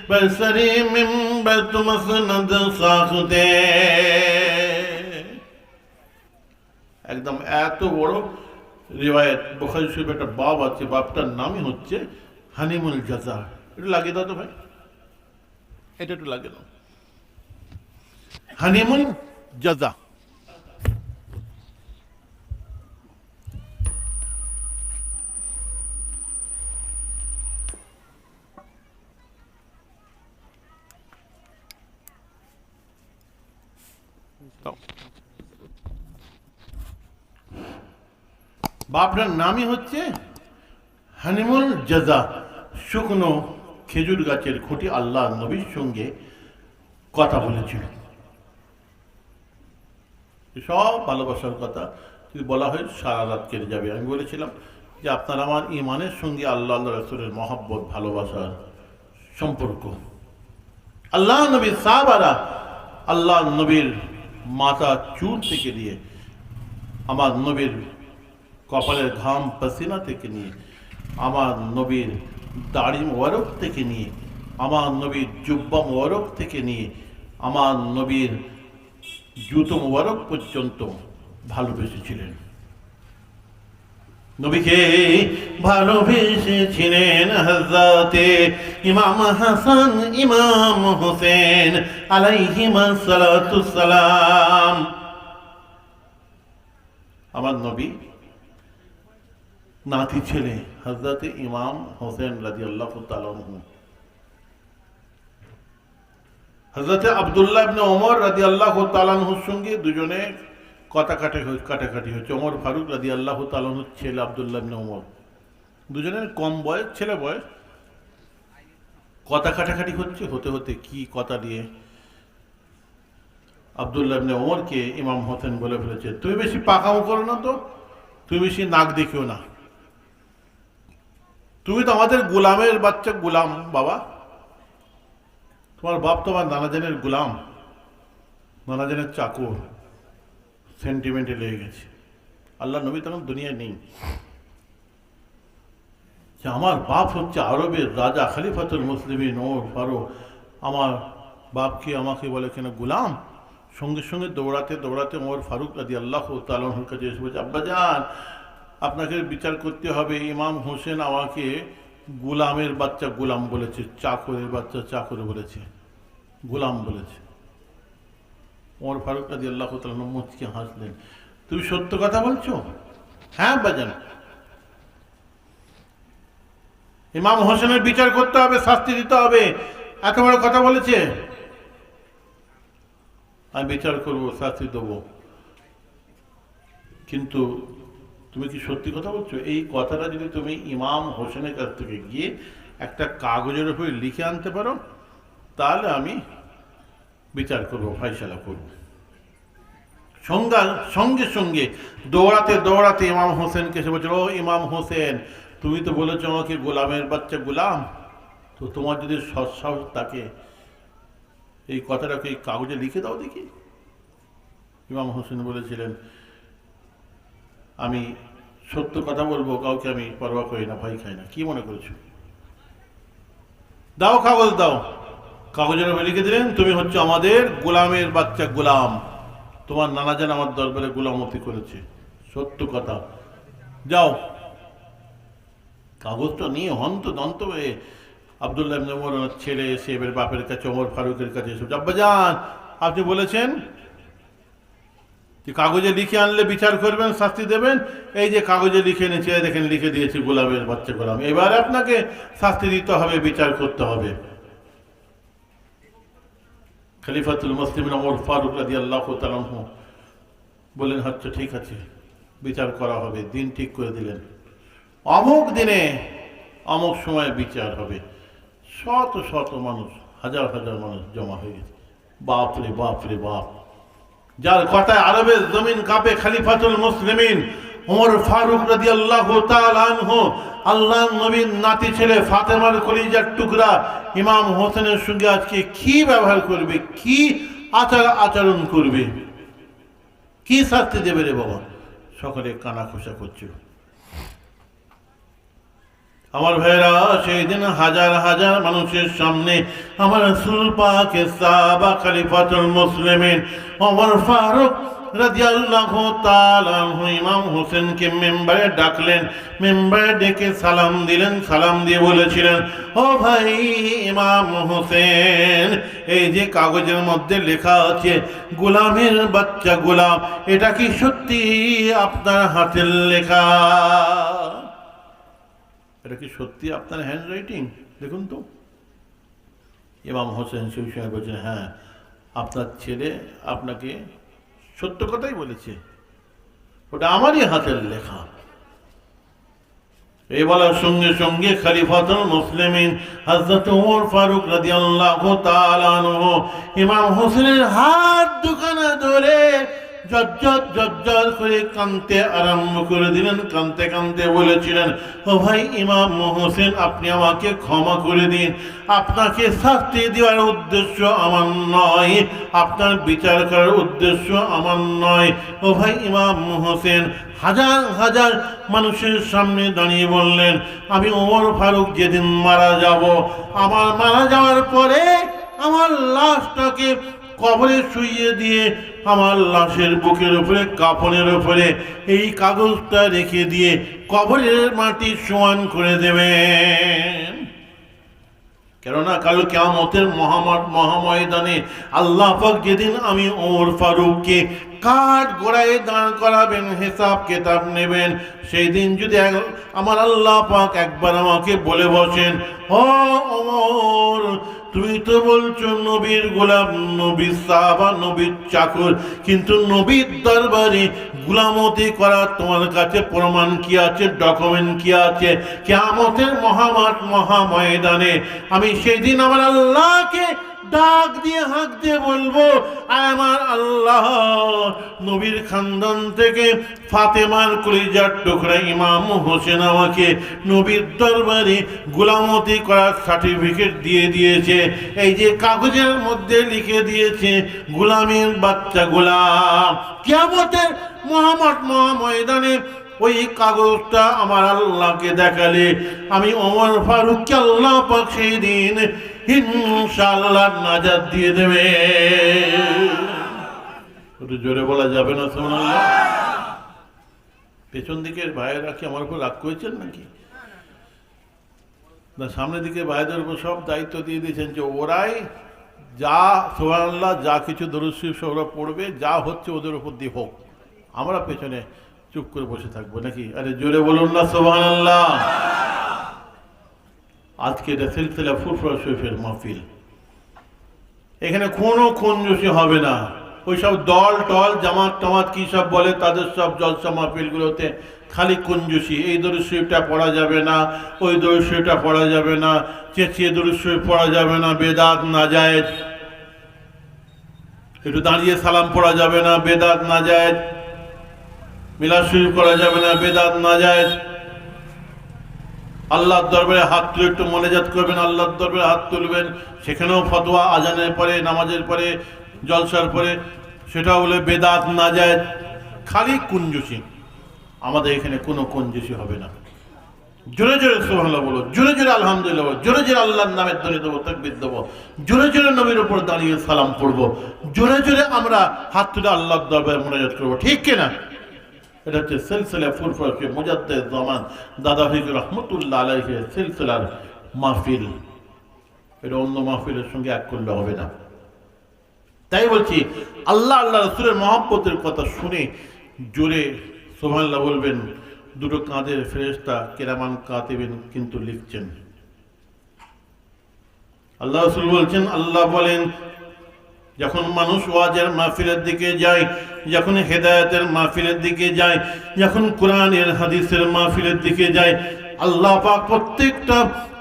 بر سر منبر تو مسند ساخته। একদম এত বড় রিওয়ায়াত বুখারী শরীফে একটা বাব আছে, বাবটার নামই হচ্ছে হানিমুল জাযা। একটু লাগিয়ে দাও তো ভাই, এটা একটু লাগিয়ে দাও, হানিমুল জাযা। বাপটার নামই হচ্ছে হানিমুল জাযা। শুকনো খেজুর গাছের খুঁটি আল্লাহ নবীর সঙ্গে কথা বলেছিল। সব ভালোবাসার কথা যদি বলা হয় সারা রাত কেটে যাবে। আমি বলেছিলাম যে আপনার আমার ইমানের সঙ্গে আল্লাহ রাসূলের মহব্বত, ভালোবাসার সম্পর্ক। আল্লাহ নবীর সাহাবারা আল্লাহ নবীর মাথা চুল থেকে নিয়ে, আমার নবীর কপালের ঘাম পসিনা থেকে নিয়ে, আমার নবীর দাড়ি মোবারক থেকে নিয়ে, আমার নবীর জুব্বা মোবারক থেকে নিয়ে, আমার নবীর জুতো মোবারক পর্যন্ত ভালোবেসেছিলেন। নবীকে ভালোবেসেছিলেন হযরতে ইমাম হাসান, ইমাম হোসেন আলাইহিমা সালাতুস সালাম। আমার নবী নাতি ছেলে হযরত ইমাম হোসেন রাদিয়াল্লাহু তাআলা আনহু, হযরত আব্দুল্লাহ ইবনে ওমর রাদিয়াল্লাহু তাআলা আনহুর সঙ্গে দুজনে কাটাকাটি হচ্ছে। ওমর ফারুক রাদিয়াল্লাহু তাআলা আনহুর ছেলে আব্দুল্লাহ ইবনে ওমর, দুজনের কম বয়স, ছেলে বয়স, কথা কাটাকাটি হচ্ছে। হতে হতে কি কথা দিয়ে আব্দুল্লাহ ইবনে ওমরকে ইমাম হোসেন বলে ফেলেছে, তুমি বেশি পাকামো করো না তো, তুমি বেশি নাক দেখিও না, তুমি তো আমাদের গোলামের বাচ্চা, গোলাম বাবা, তোমার বাপ তোমার নানাজানের গোলাম, নানাজানের চাকর। সেন্টিমেন্টে লেগে গেছে। আল্লাহ নবী তখন দুনিয়ায় নেই, যে আমার বাপ হচ্ছে আরবের রাজা খলিফাতুল মুসলিমিন ওমর ফারুক, আমার বাপকে আমাকে বলে কেন গোলাম। সঙ্গে সঙ্গে দৌড়াতে দৌড়াতে ওমর ফারুক রাদিয়াল্লাহু তাআলা আনহুর কাছে এসে বলছে, আব্বাজান আপনাকে বিচার করতে হবে, ইমাম হোসেন আমাকে গোলামের বাচ্চা গোলাম বলেছে, চাকরের বাচ্চা চাকর বলেছে, গোলাম বলেছে। ওমর ফারুক রাদিয়াল্লাহু তাআলা আনহু মুচকি হাসলেন, তুমি সত্য কথা বলছো? হ্যাঁ আব্বাজান, ইমাম হোসেনের বিচার করতে হবে, শাস্তি দিতে হবে, এত বড় কথা বলেছে, আমি বিচার করবো, শাস্তি দেবো। কিন্তু তুমি কি সত্যি কথা বলছো? এই কথাটা যদি তুমি ইমাম হোসেনের কাছ থেকে গিয়ে একটা কাগজের উপরে লিখে আনতে পারো, তাহলে আমি বিচার করব, ফাইসালা করব। সঙ্গে সঙ্গে দৌড়াতে দৌড়াতে ইমাম হোসেনকে এসে বলছিল, ও ইমাম হোসেন, তুমি তো বলেছো আমাকে গোলামের বাচ্চা গোলাম, তো তোমার যদি সৎসাহস থাকে এই কথাটাকে এই কাগজে লিখে দাও দেখি। ইমাম হোসেন বলেছিলেন, আমি সত্য কথা বলবো, কাউকে আমি পরোয়া করি না, ভয় খাই না। কি মনে করেছো? দাও কাগজ দাও। কাগজের উপরে লিখে দিলেন, তুমি হচ্ছে আমাদের গোলামের বাচ্চা গোলাম, তোমার নানাজান আমার দরবারে গোলামতি করেছে, সত্য কথা, যাও। কাগজটা নিয়ে হন্তদন্ত হয়ে আব্দুল্লাহ ইবনে ওমর ছেলে এসে এবার বাপের কাছে, ওমর ফারুকের কাছে এসে, আব্বাজান আপনি বলেছেন যে কাগজে লিখে আনলে বিচার করবেন, শাস্তি দেবেন, এই যে কাগজে লিখে এনেছে, দেখেন লিখে দিয়েছি গোলামের বাচ্চা গোলাম, এবার আপনাকে শাস্তি দিতে হবে, বিচার করতে হবে। খলিফাতুল মুসলিমিন ওমর ফারুক রাদিয়াল্লাহু তাআলা আনহু বললেন, আচ্ছা ঠিক আছে, বিচার করা হবে। দিন ঠিক করে দিলেন, অমুক দিনে অমুক সময় বিচার হবে। শত শত মানুষ, হাজার হাজার মানুষ জমা হয়ে গেছে। বাপ রে বাপ রে বাপ, যার কথায় আরবের জমিন কাঁপে, খলিফাতুল মুসলিমিন ওমর ফারুক রাদিয়াল্লাহু তাআলা আনহু, আল্লাহর নবীর নাতি ছেলে, ফাতেমার কলিজার টুকরা ইমাম হোসেনের সঙ্গে আজকে কি ব্যবহার করবে, কি আচরণ করবে, কি শাস্তি দেবে রে বাবা। সকলে কানা খোসা করছিল। আমার ভাইরা, সেই দিন হাজার হাজার মানুষের সামনে আমার রাসূল পাকের সাহাবা খলিফাতুল মুসলিমিন ওমর ফারুক রাদিয়াল্লাহু তাআলা আনহু ইমাম হোসেনকে মেম্বারে ডাকলেন, মেম্বারে ডেকে সালাম দিলেন, সালাম দিয়ে বলেছিলেন, ও ভাই ইমাম হোসেন, এই যে কাগজের মধ্যে লেখা আছে গোলামের বাচ্চা গোলাম, এটা কি সত্যি আপনার হাতের লেখা? এটা কি সত্যি আপনার হ্যান্ড রাইটিং? দেখুন তো। ইমাম হোসেন সেই সময় বলছেন, হ্যাঁ আপনার ছেলে আপনাকে সত্য কথাই বলেছে, ওটা আমারই হাতের লেখা। এই বলার সঙ্গে সঙ্গে খলিফাতুল মুসলিমিন হযরত ওমর ফারুক রাদিয়াল্লাহু তাআলা আনহু ইমাম হোসেনের হাত দুখানা ধরে জজ্জর করে কাঁদতে আরম্ভ করে দিলেন। কাঁদতে কাঁদতে বলেছিলেন, ও ভাই ইমাম হোসেন, আপনি আমাকে ক্ষমা করে দিন, আপনাকে শাস্তি দেওয়ার উদ্দেশ্য আমার নয়, আপনার বিচার করার উদ্দেশ্য আমার নয়। ও ভাই ইমাম হোসেন হাজার হাজার মানুষের সামনে দাঁড়িয়ে বললেন, আমি ওমর ফারুক যেদিন মারা যাব, আমার মারা যাওয়ার পরে আমার লাশটাকে কবরে শুইয়ে দিয়ে আমার লাশের বুকের উপরে, কাফনের উপরে এই কাগজটা রেখে দিয়ে কবরের মাটি সমান করে দেবেন। কেননা কাল কিয়ামতের মহাময়দানে আল্লাহ পাক যেদিন আমি ওমর ফারুককে কাঠ গোড়ায় দাঁড় করাবেন, হিসাব কিতাব নেবেন। সেই দিন যদি আমার আল্লাহ পাক একবার আমাকে বলে বসেন, ও ওমর, তুমি তো বলছো নবীর গোলাম, নবীর সাহাবা, নবীর চাকর, কিন্তু নবীর দরবারে গোলামতি করা তোমার কাছে প্রমাণ কি আছে, ডকুমেন্ট কি আছে? কিয়ামতের মহামাঠ মহাময়দানে আমি সেই দিন আমার আল্লাহকে ডাক দিয়ে হাঁক দিয়ে বলবো, আমার আল্লাহ, নবীর খানদান থেকে ফাতেমার কলিজার টুকরা ইমাম হোসেন আমাকে নবীর দরবারে গোলামতি করার সার্টিফিকেট দিয়ে দিয়েছে। এই যে কাগজের মধ্যে লিখে দিয়েছে গোলামের বাচ্চা গোলাম। কিয়ামতের মহামাঠ মহাময়দানে ওই কাগজটা আমার আল্লাহকে দেখালে আমি ওমর ফারুককে আল্লাহ পাক সেই দিন ইনশাআল্লাহ নাজাত দিয়ে দেবে। একটু জোরে বলা যাবে না সুবহানাল্লাহ? পেছন দিকের ভাইয়েরা কি আমার উপর রাগ করেছেন নাকি? না, সামনের দিকে ভাইদের উপর সব দায়িত্ব দিয়ে দিয়েছেন যে ওরাই যা সুবহানাল্লাহ যা কিছু দরুদ শরীফ ওরা পড়বে, যা হচ্ছে ওদের উপর দিয়ে হোক, আমরা পেছনে চুপ করে বসে থাকবো নাকি? আরে জোরে বলুন না সুবহানাল্লাহ। আজকে এটা সিলসিলা ফুরফুরা শরীফের মাহফিল, এখানে কোনো কঞ্জুসি হবে না। ওই সব দল টল জামাত টামাত কি সব বলে, তাদের সব জলসা মাহফিলগুলোতে খালি কঞ্জুসি। এই দরুদ শরীফটা পড়া যাবে না, ওই দরুদ শরীফটা পড়া যাবে না, চেঁচিয়ে দরুদ শরীফ পড়া যাবে না, বেদাত নাজায়েজ। একটু দাঁড়িয়ে সালাম পড়া যাবে না, বেদাত নাজায়েজ। মিলাদ শরীফ করা যাবে না, বেদাত নাজায়েজ। আল্লাহর দরবারে হাত তুলে একটু মোনাজাত করবেন, আল্লাহর দরবারে হাত তুলবেন, সেখানেও ফতোয়া আজানের পরে, নামাজের পরে, জলসার পরে, সেটাও বলে বেদাত নাজায়েজ। খালি কুঞ্জুসি। আমাদের এখানে কোনো কুঞ্জুসি হবে না। জোরে জোরে সুবহানাল্লাহ বলো, জোরে জোরে আলহামদুলিল্লাহ বলো, জোরে জোরে আল্লাহর নামের ধ্বনি দেবো, তাকবীর দেবো, জোরে জোরে নবীর উপর দাঁড়িয়ে সালাম পড়বো, জোরে জোরে আমরা হাত তুলে আল্লাহর দরবারে মোনাজাত করবো, ঠিক কিনা? এটা হচ্ছে সিলসিলা ফুরফুরা মুজাদ্দিদ জামান দাদা হুজুর রহমতুল্লাহ আলাইহির সিলসিলার মাহফিল। এটা অন্য মাহফিলের সঙ্গে এক করলে হবে না। তাই বলছি, আল্লাহ আল্লাহ রাসূলের মহব্বতের কথা শুনে জোরে সুবহানাল্লাহ বলবেন। দুটো কাঁধের ফেরেশতা কিরামান কাতিবিন কিন্তু লিখছেন। আল্লাহ রাসূল বলছেন, আল্লাহ বলেন, যখন মানুষ ওয়াজের মাহফিলের দিকে যায়, যখন হেদায়েতের মাহফিলের দিকে যায়, যখন কোরআনের হাদিসের মাহফিলের দিকে যায়, আল্লাহ পাক প্রত্যেকটা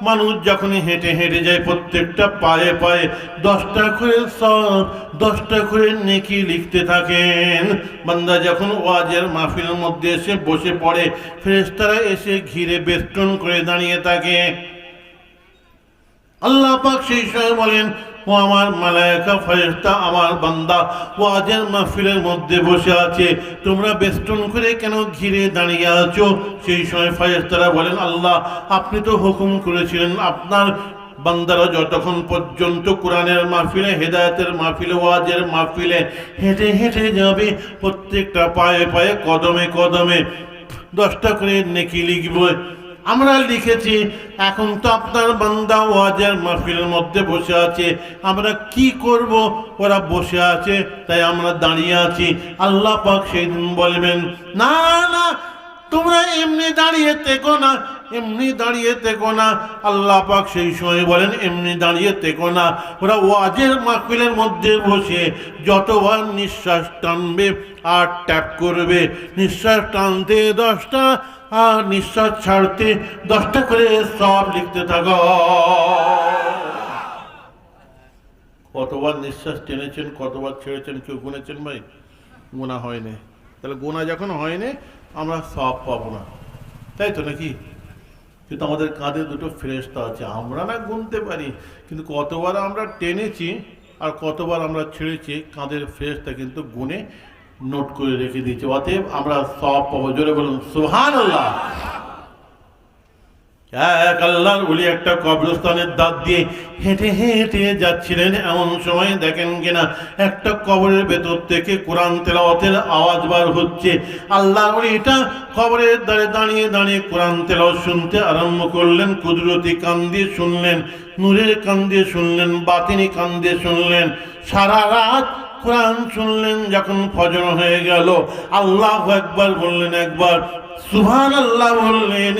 মানুষ যখন হেঁটে হেঁটে যায়, প্রত্যেকটা পায়ে পায়ে 10টা করে সওয়াব, 10টা করে নেকি লিখতে থাকেন। বান্দা যখন ওয়াজের মাহফিলের মধ্যে এসে বসে পড়ে, ফেরেশতারা এসে ঘিরে বেষ্টন করে দাঁড়িয়ে থাকে। আল্লাহ পাক সেই সময় বলেন, ও আমার মালায়েকা ফেরেশতা, আমার বান্দা ওয়াজের মাহফিলের মধ্যে বসে আছে, তোমরা বেষ্টন করে কেন ঘিরে দাঁড়িয়ে আছো? সেই সময় ফেরেশতারা বলেন, আল্লাহ, আপনি তো হুকুম করেছিলেন আপনার বান্দারা যতক্ষণ পর্যন্ত কোরআনের মাহফিলে, হেদায়েতের মাহফিলে, ওয়াজের মাহফিলে হেঁটে হেঁটে যাবে, প্রত্যেকটা পায়ে পায়ে, কদমে কদমে 10টা করে নেকি লিখবে। আমরা লিখেছি, এখন তো আপনার বান্দা ওয়াজের মাহফিলের মধ্যে বসে আছে, আমরা কি করব? ওরা বসে আছে তাই আমরা দাঁড়িয়ে আছি। আল্লাহ পাক সেই দিন বলবেন, না না, তোমরা এমনি দাঁড়িয়ে থেকো না, এমনি দাঁড়িয়ে থেকো না। আল্লাহ পাক সেই সময় বলেন, এমনি দাঁড়িয়ে থেকো না। ওরা ওয়াজের মাহফিলের মধ্যে বসে যতবার নিঃশ্বাস টানবে আর ট্যাপ করবে, নিঃশ্বাস টানতে 10টা আর নিঃশ্বাস ছাড়তে 10টা করে সব লিখতে থাকো। কতবার নিঃশ্বাস টেনেছেন, কতবার ছেড়েছেন, কেউ গুনেছেন? ভাই, গোনা হয়নি। তাহলে গোনা যখন হয়নি, আমরা সব পাবো না, তাই তো নাকি? কিন্তু আমাদের কাঁধে দুটো ফেরেশতা আছে, আমরা না গুনতে পারি, কিন্তু কতবার আমরা টেনেছি আর কতবার আমরা ছেড়েছি, কাঁধের ফেরেশতা কিন্তু গুনে নোট করে রেখে দিয়েছে। অতএব আমরা সব পাবো। জোরে বলুন সুবহানাল্লাহ। এক আল্লাহর ওলি একটা কবরস্থানের দাঁত দিয়ে হেঁটে হেঁটে যাচ্ছিলেন। এমন সময় দেখেন কিনা একটা কবরের ভেতর থেকে কোরআন তেলাওয়াতের আওয়াজ বার হচ্ছে। আল্লাহর ওলি এটা কবরের ধারে দাঁড়িয়ে দাঁড়িয়ে কোরআন তেলাওয়াত শুনতে আরম্ভ করলেন। কুদরতি কান দিয়ে শুনলেন, নূরের কান দিয়ে শুনলেন, বাতিনি কান দিয়ে শুনলেন। সারা রাত কোরআন শুনলেন, যখন ফজর হয়ে গেল আল্লাহু আকবার বললেন একবার, সুবহানাল্লাহ বললেন।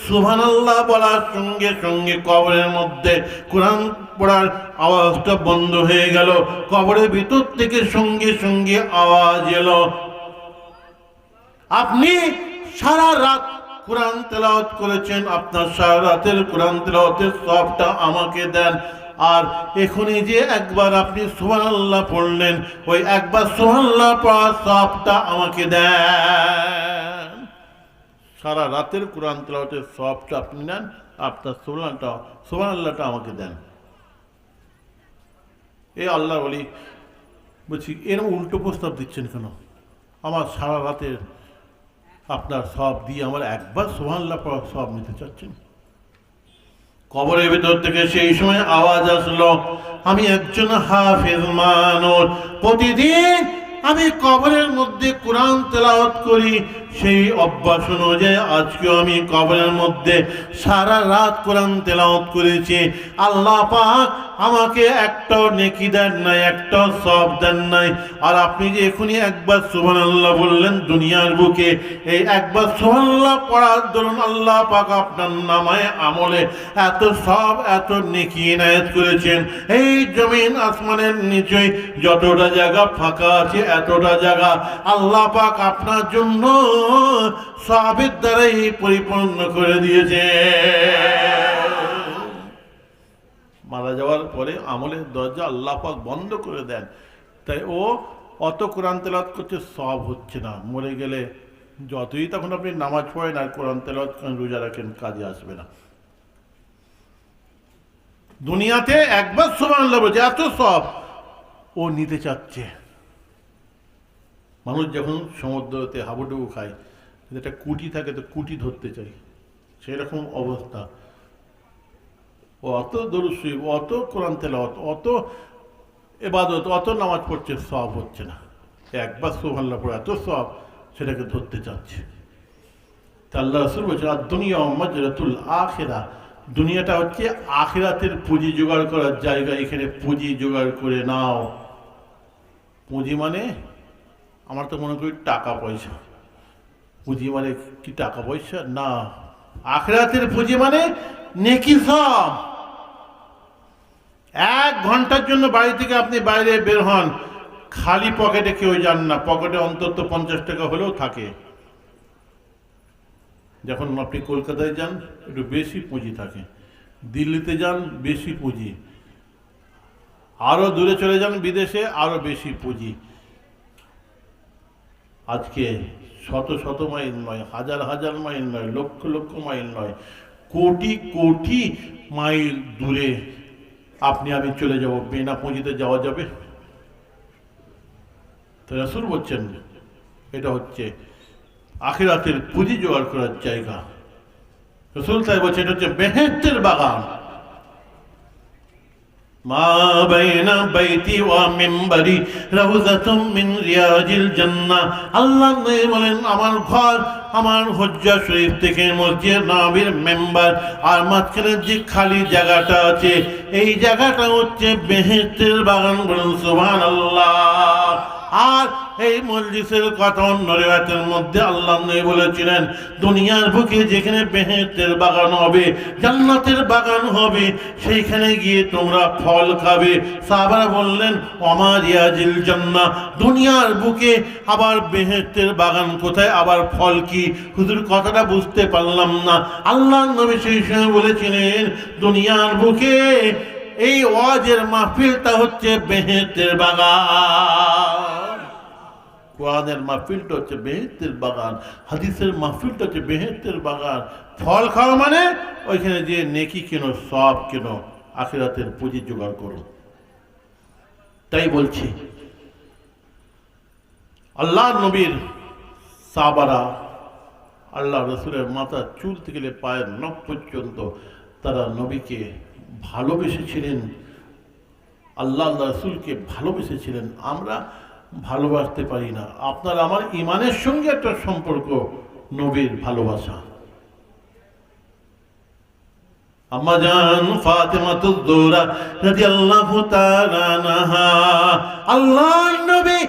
সুবহানাল্লাহ বলার সঙ্গে সঙ্গে কবরের মধ্যে কোরআন পড়ার আওয়াজটা বন্ধ হয়ে গেল। কবরের ভিতর থেকে সঙ্গে সঙ্গে আওয়াজ এলো, আপনি সারা রাত কোরআন তেলাওয়াত করেছেন, আপনার সারা রাতের কোরআন তেলাওয়াতের সবটা আমাকে দেন। আর এখনই যে একবার আপনি সুবহানাল্লাহ পড়লেন, ওই একবার সুবহানাল্লাহ পড়ার সবটা আমাকে দেন। সারা রাতের কোরআন তেলাওয়াতের সবটা আপনি নেন, আপনার সুবহানাল্লাহটা আমাকে দেন। এ আল্লাহ বলি, বলছি এরকম উল্টো প্রস্তাব দিচ্ছেন কেন? আমার সারা রাতের আপনার সব দিয়ে আমার একবার সুবহানাল্লাহ পড়ার সব নিতে চাচ্ছেন? কবরের ভিতর থেকে সেই সময় আওয়াজ আসলো, আমি একজন হাফেজ মানুষ, প্রতিদিন আমি কবরের মধ্যে কোরআন তেলাওয়াত করি, সেই অভ্যাস অনুযায়ী আজকেও আমি কবরের মধ্যে সারা রাত কোরআন তেলাওয়াত করেছি। আল্লাহ পাক আমাকে একটাও নেকি দেন নাই, একটাও সওয়াব দেন নাই। আর আপনি যে এখনই একবার সুবহানাল্লাহ বললেন দুনিয়ার বুকে, এই একবার সুবহানাল্লাহ পড়ার দরুন আল্লাহ পাক আপনার নামায় আমলে এত সওয়াব, এত নেকি ইনায়েত করেছেন। এই জমিন আসমানের নিচে যতটা জায়গা ফাঁকা আছে, এতটা জায়গা আল্লাহ পাক আপনার জন্য সওয়াবের দ্বারাই পরিপূর্ণ করে দিয়েছে। মারা যাওয়ার পরে আমলের দরজা আল্লাহ পাক বন্ধ করে দেন। তাই ও অত কোরআন তেলাওয়াত করতে সওয়াব হচ্ছে না। মরে গেলে যতই তখন আপনি নামাজ পড়েন আর কোরআন তেলাওয়াত করেন, রোজা রাখেন, কাজে আসবে না। দুনিয়াতে একবার সুবহানাল্লাহ বলছে এত সওয়াব ও নিতে চাচ্ছে। মানুষ যখন সমুদ্রতে হাবুডুবু খায়, একটা কুটি থাকে তো কুটি ধরতে চাই, সেরকম অবস্থা। ও অত দরুদ শরীফ, অত কোরআন তেলাওয়াত, অত ইবাদত, অত নামাজ পড়ছে, সওয়াব হচ্ছে না। একবার সুবহানাল্লাহ পড়ে এত সওয়াব, সেটাকে ধরতে চাচ্ছে। তা আল্লাহ রাসূল বলছেন, আর দুনিয়া মাজরাতুল আখিরা, দুনিয়াটা হচ্ছে আখিরাতের পুঁজি জোগাড় করার জায়গা। এখানে পুঁজি জোগাড় করে নাও। পুঁজি মানে আমার তো মনে করি টাকা পয়সা। পুঁজি মানে কি টাকা পয়সা? না, আখিরাতের পুঁজি মানে নেকি সব। 1 ঘন্টার জন্য বাড়ি থেকে আপনি বাইরে বের হন, খালি পকেটে কেউ যান না, পকেটে অন্তত 50 টাকা হলেও থাকে। যখন আপনি কলকাতায় যান একটু বেশি পুঁজি থাকে, দিল্লিতে যান বেশি পুঁজি, আরো দূরে চলে যান বিদেশে আরো বেশি পুঁজি। আজকে শত শত মাইল নয়, হাজার হাজার মাইল নয়, লক্ষ লক্ষ মাইল নয়, কোটি কোটি মাইল দূরে আপনি আমি চলে যাব, বিনা পুঁজিতে যাওয়া যাবে? তো রাসূল বলছেন এটা হচ্ছে আখিরাতের পুঁজি জোগাড় করার জায়গা। রাসূল তাই বলছেন এটা হচ্ছে বেহেশতের বাগান। মা বাইনা বাইতি ওয়া মিম্বারি রাউযাতুম মিন রিয়াজিল জান্নাহ। আল্লাহ নবী বলেন, আমার ঘর, আমার হজ্জা শরীফ থেকে মসজিদ নববীর মেম্বার আর মাঝখানে যে খালি জায়গাটা আছে, এই জায়গাটা হচ্ছে বেহেশতের বাগান। বলুন সুবহানাল্লাহ। আর এই মজলিসের কথা অন্য রিওয়ায়াতের মধ্যে আল্লাহ নবী বলেছিলেন, দুনিয়ার বুকে যেখানে বেহেশতের বাগান হবে, জান্নাতের বাগান হবে, সেইখানে গিয়ে তোমরা ফল খাবে। সাহাবারা বললেন, ওমা রিয়াজিল জান্নাহ, দুনিয়ার বুকে আবার বেহেশতের বাগান কোথায়, আবার ফল কি? হুজুর কথাটা বুঝতে পারলাম না। আল্লাহ নবী সেই সময় বলেছিলেন, দুনিয়ার বুকে এই ওয়াজের মাহফিলটা হচ্ছে বেহেশতের বাগান। কোরআনের মাহফিলটা হচ্ছে বেহেশতের বাগান, হাদিসের মাহফিলটা হচ্ছে বেহেশতের বাগান। ফল খাওয়া মানে ওইখানে যে নেকি কেনো, সওয়াব কেনো, আখিরাতের পুঁজি জোগাড় করো। তাই বলছি, আল্লাহ নবীর সাহাবারা, আল্লাহ রসুলের মাথা চুল থেকে পায়ের নখ পর্যন্ত তারা নবীকে ভালোবেসেছিলেন, আল্লাহ রসুলকে ভালোবেসেছিলেন। আমরা ভালোবাসতে পারি না। আপনার আমার ইমানের সঙ্গে একটা সম্পর্ক নবীর ভালোবাসা। আম্মা জান ফাতেমাতুজ জোহরা রাদিয়াল্লাহু তাআলা আনহা, আল্লাহর নবী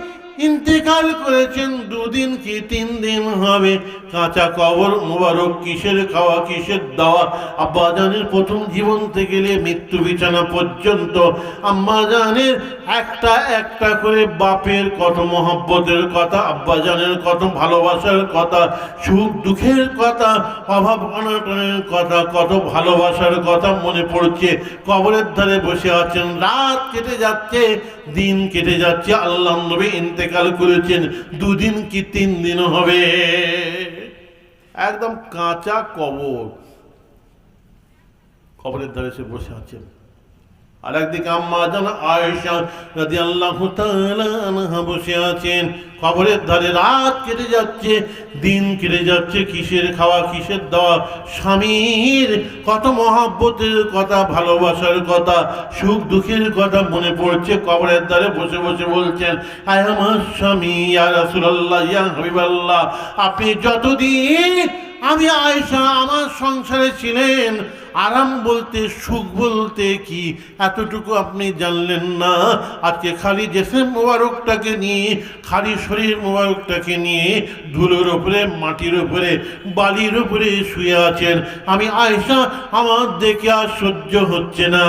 ইন্তেকাল করেছেন 2 দিন কি 3 দিন হবে। কাঁচা কবর মোবারক, কিসের খাওয়া কিসের দাওয়া। আব্বা জানের প্রথম জীবন থেকে মৃত্যু বিছানা পর্যন্ত আম্মা জানের একটা একটা করে বাপের কত মহব্বতের কথা, আব্বা জানের কত ভালোবাসার কথা, সুখ দুঃখের কথা, অভাব অনটনের কথা, কত ভালোবাসার কথা মনে পড়ছে। কবরের ধারে বসে আছেন, রাত কেটে যাচ্ছে, দিন কেটে যাচ্ছে। আল্লাহ নবী ইন্তেকাল করেছেন 2 দিন কি 3 দিন হবে। একদম কাঁচা কবর, কবরের ধারে সে বসে আছেন। আর একদিকে আম্মা জান আয়েশা রাদিয়াল্লাহু তাআলা আনহা বসে আছেন কবরের ধারে। রাত কেটে যাচ্ছে, দিন কেটে যাচ্ছে, কিসের খাওয়া কিসের দাওয়া, স্বামীর কত মহব্বতের কথা, ভালোবাসার কথা, সুখ দুঃখের কথা মনে পড়ছে। কবরের ধারে বসে বসে বলছেন, আয় আমার স্বামী, ইয়া রাসূলুল্লাহ, ইয়া হাবিবাল্লাহ, আপনি যতদিন আমি আয়েশা আমার সংসারে ছিলেন, আরাম বলতে সুখ বলতে কি এতটুকু আপনি জানলেন না। আজকে খালি জিসম মোবারকটাকে নিয়ে, খালি শরীর মোবারকটাকে নিয়ে ধুলোর উপরে, মাটির উপরে, বালির উপরে শুয়ে আছেন। আমি আয়েশা, আমার দেখে আর সহ্য হচ্ছে না।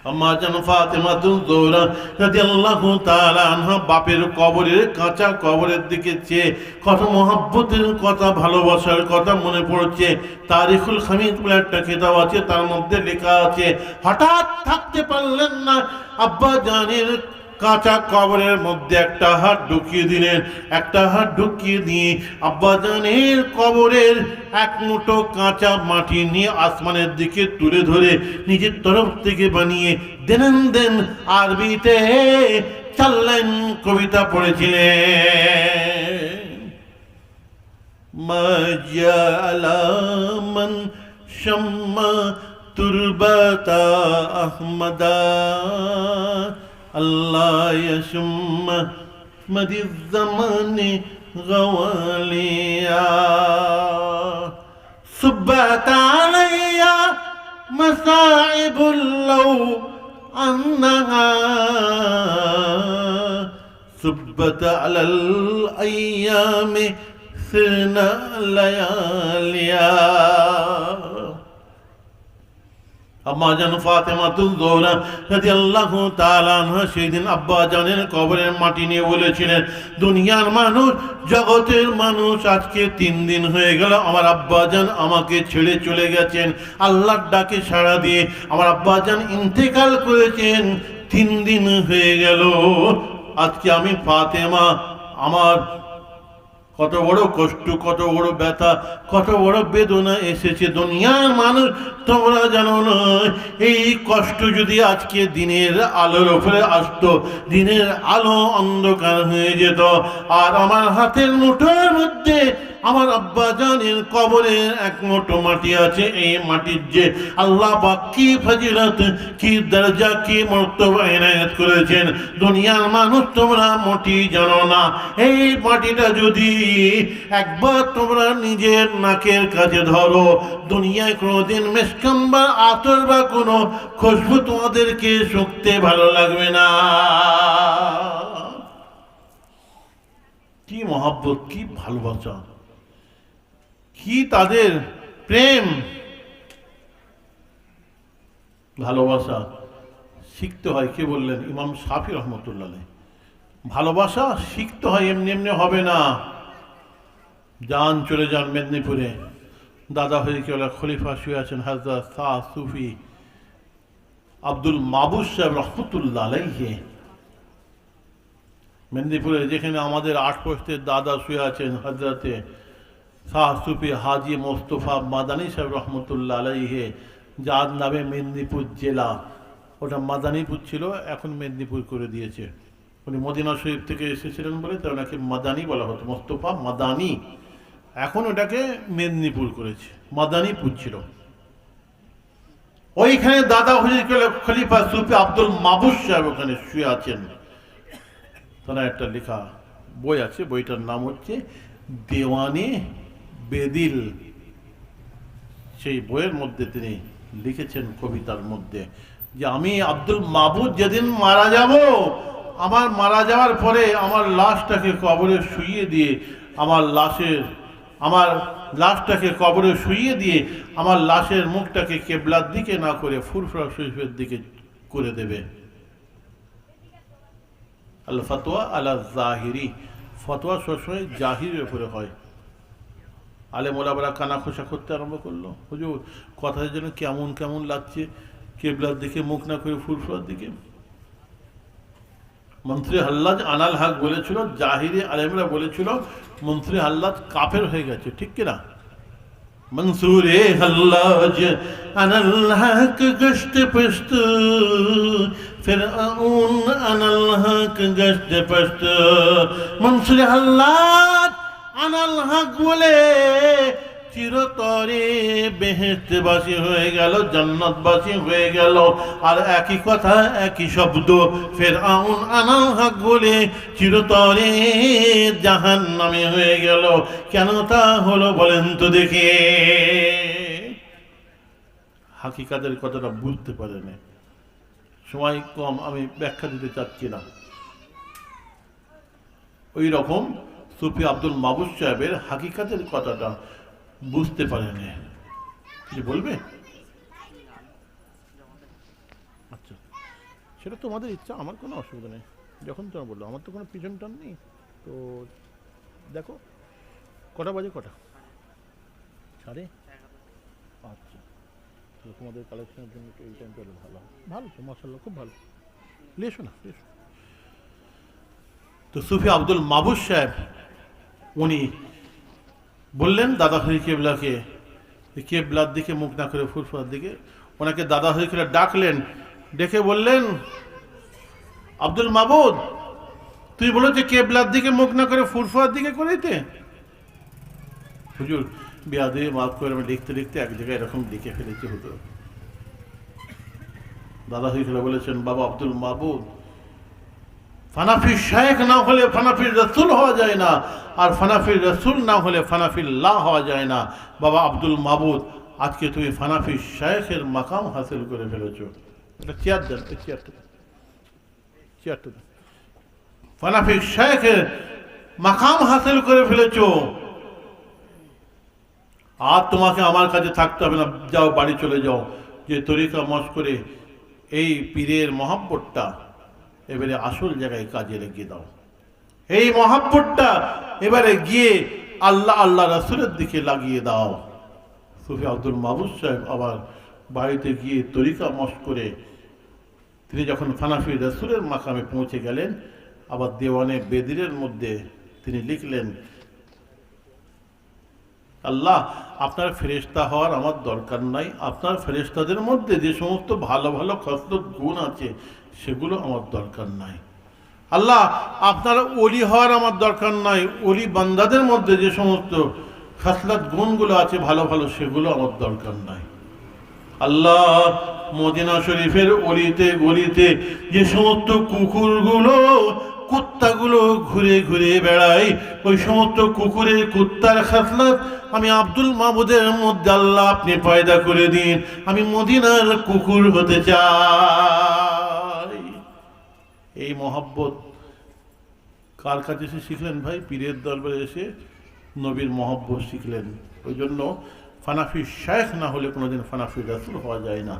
আম্মা জান ফাতেমাতুজ জোহরা রাদিয়াল্লাহু তাআলা আনহা বাপের কবরের, কাঁচা কবরের দিকে চেয়ে কত মহব্বতের কথা, ভালোবাসার কথা মনে পড়ছে। তারিখুল হামিদ বলে একটা কিতাব আছে, তার মধ্যে লেখা আছে, হঠাৎ থাকতে পারলেন না, আব্বা জানের কাঁচা কবরের মধ্যে একটা হাত ঢুকিয়ে দিলেন। একটা হাত ঢুকিয়ে দিয়ে আব্বা জানের কবরের এক মুঠো কাঁচা মাটি নিয়ে আসমানের দিকে তুলে ধরে নিজের তরফ থেকে বানিয়ে দেন দেন আরবিতে 4 লাইন কবিতা পড়েছিলেন। মা জাআলা মান শাম্মা তুরবাতা আহমদা আল্লাহ ইয়াশুম মাদিজ জামানে গাওয়ালিয়া সুব্বাত আলাইয়া মাসাইবুল লাউ আন্নাহা সুব্বাত আলাল আইয়ামে সিরনা লায়ালিয়া। আম্মা জান ফাতেমাতুজ জোহরা রাদিয়াল্লাহু তাআলা আনহা সেদিন আব্বা জানের কবরের মাটি নিয়ে বলেছিলেন, দুনিয়ার মানুষ, জগতের মানুষ, আজকে 3 দিন হয়ে গেল আমার আব্বা জান আমাকে ছেড়ে চলে গেছেন। আল্লাহর ডাকে সাড়া দিয়ে আমার আব্বা জান ইন্তেকাল করেছেন। 3 দিন হয়ে গেল। আজকে আমি ফাতেমা, আমার কত বড় কষ্ট, কত বড় ব্যথা, কত বড় বেদনা এসেছে। দুনিয়ার মানুষ, তোমরা জানো না, এই কষ্ট যদি আজকে দিনের আলোর উপরে আসতো, দিনের আলো অন্ধকার হয়ে যেত। আর আমার হাতের মুঠোর মধ্যে আমার আব্বা জানের কবরের এক মুঠো মাটি আছে। এই মাটির যে আল্লাহ পাক কি ফজিলত, কি দরজা, কি মর্তবা ইনায়াত করেছেন, দুনিয়ার মানুষ তোমরা মোটি জানো না। এই মাটিটা যদি একবার তোমরা নিজের নাকের কাছে ধরো, দুনিয়ায় কোনোদিন মেশকাম বা আতর বা কোনো খুশবু তোমাদেরকে শুঁকতে ভালো লাগবে না। কি মহব্বত, কি ভালোবাসা, কি তাদের প্রেম ভালোবাসা শিখতে হয়। কে বললেন? ইমাম শাফি রহমতুল্লাহ আলাইহি। ভালোবাসা শিখতে হয়, এমনি এমনি হবে না। যান চলে যান মেদিনীপুরে, দাদা হয়ে কেবল খলিফা শুয়ে আছেন হযরত শাহ সুফি আব্দুল মাবুদ সাহেব রহমতুল্লাহ আলাইহি। মেদিনীপুরে যেখানে আমাদের 8 পোস্টের দাদা শুয়ে আছেন হযরতে শাহ সুফি হাজি মোস্তফা মাদানী সাহেব রহমতুল্লাহ আলাইহি, যার নামে মেদিনীপুর জেলা, ওটা মাদানীপুর ছিল, এখন মেদিনীপুর করে দিয়েছে। উনি মদিনা শরীফ থেকে এসেছিলেন বলে তাই ওনাকে মাদানী বলা হতো, মোস্তফা মাদানী। এখন ওটাকে মেদিনীপুর করেছে, মাদানীপুর ছিল। ওইখানে দাদা হুজুর খলিফা সুফি আব্দুল মাবুদ সাহেব ওখানে শুয়ে আছেন। তারা একটা লেখা বই আছে, বইটার নাম হচ্ছে দেওয়ানে বেদিল, সেই বইয়ের মধ্যে তিনি লিখেছেন কবিতার মধ্যে যে আমি আব্দুল মাবুদ যেদিন মারা যাব, আমার মারা যাওয়ার পরে আমার লাশটাকে কবরে শুইয়ে দিয়ে আমার লাশটাকে কবরে শুইয়ে দিয়ে আমার লাশের মুখটাকে কেবলার দিকে না করে ফুরফুরা শরীফের দিকে করে দেবে। আল ফতোয়া আলা জাহিরি, ফতোয়া সবসময় জাহিরের উপরে হয়। আলেম ওলামারা কানা খোসা করতে আরম্ভ করলো, হুজুর কথা যেন কেমন কেমন লাগছে, কেবলার দিকে মুখ না করে ফুরফুরার দিকে। মন্ত্রী হাল্লাজ আনাল হক বলেছিল, জাহিরি আলেমরা বলেছিল মন্ত্রী হাল্লাজ কাফের হয়ে গেছে, ঠিক কিনা? মনসুরে হাল্লাজ আনাল হক গশত পশত, ফিরআউন আনাল হক গশত পশত। মনসুরে হাল্লাজ আনাল হক বলে চিরতরে বেহেশতবাসী হয়ে গেল, জান্নাতবাসী হয়ে গেল। আর একই কথা একই শব্দ ফিরআউন আনাল হক বলে চিরতরে জাহান্নামে হয়ে গেল। কেন তা হলো বলেন তো দেখি? হাকিকাতের কথাটা বুঝতে পারেনি, সময় কম, আমি ব্যাখ্যা দিতে চাচ্ছি না। ওই রকম সুফি আব্দুল মাবুদ সাহেবের হাকিকাতের কথাটা বুঝতে পারেনি। কিছু বলবে? আচ্ছা, সেটা তোমাদের ইচ্ছা, আমার কোনো অসুবিধা নেই। যখন তোমরা বললো, আমার তো কোনো পিছন টান নেই। তো দেখো কটা বাজে, কটা 11:30। আচ্ছা, তো তোমাদের কালেকশনের জন্য এই টাইমটা হলে ভালো। ভালো তো, মাশাআল্লাহ, খুব ভালো। লেসো না, লেসো। তো সুফি আব্দুল মাবুদ সাহেব উনি বললেন দাদা হরি কেবলাকে, কেবলার দিকে মুখ না করে ফুরফুরার দিকে। ওনাকে দাদা হরি কেবলা ডাকলেন, ডেকে বললেন, আব্দুল মাবুদ তুই বলো যে কেবলার দিকে মুখ না করে ফুরফুরার দিকে করিতে? হুজুর বিয়াদে মাফ করে, আমি লিখতে লিখতে এক জায়গায় এরকম লিখে ফেলেছি। হতো দাদা হরি কেবলা বলেছেন, বাবা আব্দুল মাবুদ, ফানাফি শেখ না হলে ফানাফির রসুল হওয়া যায় না, আর ফানাফির রসুল না হলে ফানাফিল্লাহ হওয়া যায় না। বাবা আব্দুল মাবুদ, আজকে তুমি ফানাফি শেখের মাকাম হাসিল করে ফেলেছো। এটা চেয়ার দেন, চেয়ারটা দেন। ফানাফি শেখের মাকাম হাসিল করে ফেলেছো, আর তোমাকে আমার কাছে থাকতে হবে না, যাও বাড়ি চলে যাও। যে তরিকা মশ করে এই পীরের মহাব্বতটা এবারে আসল জায়গায় কাজে লাগিয়ে দাও। এই মহাব্বতটা এবারে গিয়ে আল্লাহ আল্লাহ রাসূলের দিকে লাগিয়ে দাও। সুফি আব্দুল মাবুদ সাহেব আবার বাড়িতে গিয়ে তরিকা মশ করে তিনি যখন ফানাফি রাসূলের মাকামে পৌঁছে গেলেন, আবার দেওয়ানে বেদিরের মধ্যে তিনি লিখলেন, আল্লাহ আপনার ফেরেশতা হওয়ার আমার দরকার নাই, আপনার ফেরেশতাদের মধ্যে যে সমস্ত ভালো ভালো খসলত গুণ আছে সেগুলো আমার দরকার নাই। আল্লাহ আপনার ওলি হওয়ার আমার দরকার নাই, ওলি বান্দাদের মধ্যে যে সমস্ত খসলত গুণগুলো আছে ভালো ভালো সেগুলো আমার দরকার নাই। আল্লাহ মদিনা শরীফের অলিতে গলিতে যে সমস্ত কুকুরগুলো কুত্তাগুলো ঘুরে ঘুরে বেড়ায়, ওই সমস্ত কুকুরের কুত্তার খাসলাত আমি আব্দুল মাবুদের মধ্যে আল্লাহ আপনি পয়দা করে দিন। আমি মদিনার কুকুর হতে চাই। এই মহব্বত কার কাছে এসে শিখলেন ভাই? পীরের দরবারে এসে নবীর মহব্বত শিখলেন। ওই জন্য ফানাফি শেখ না হলে কোনোদিন ফানাফি রাসূল হওয়া যায় না,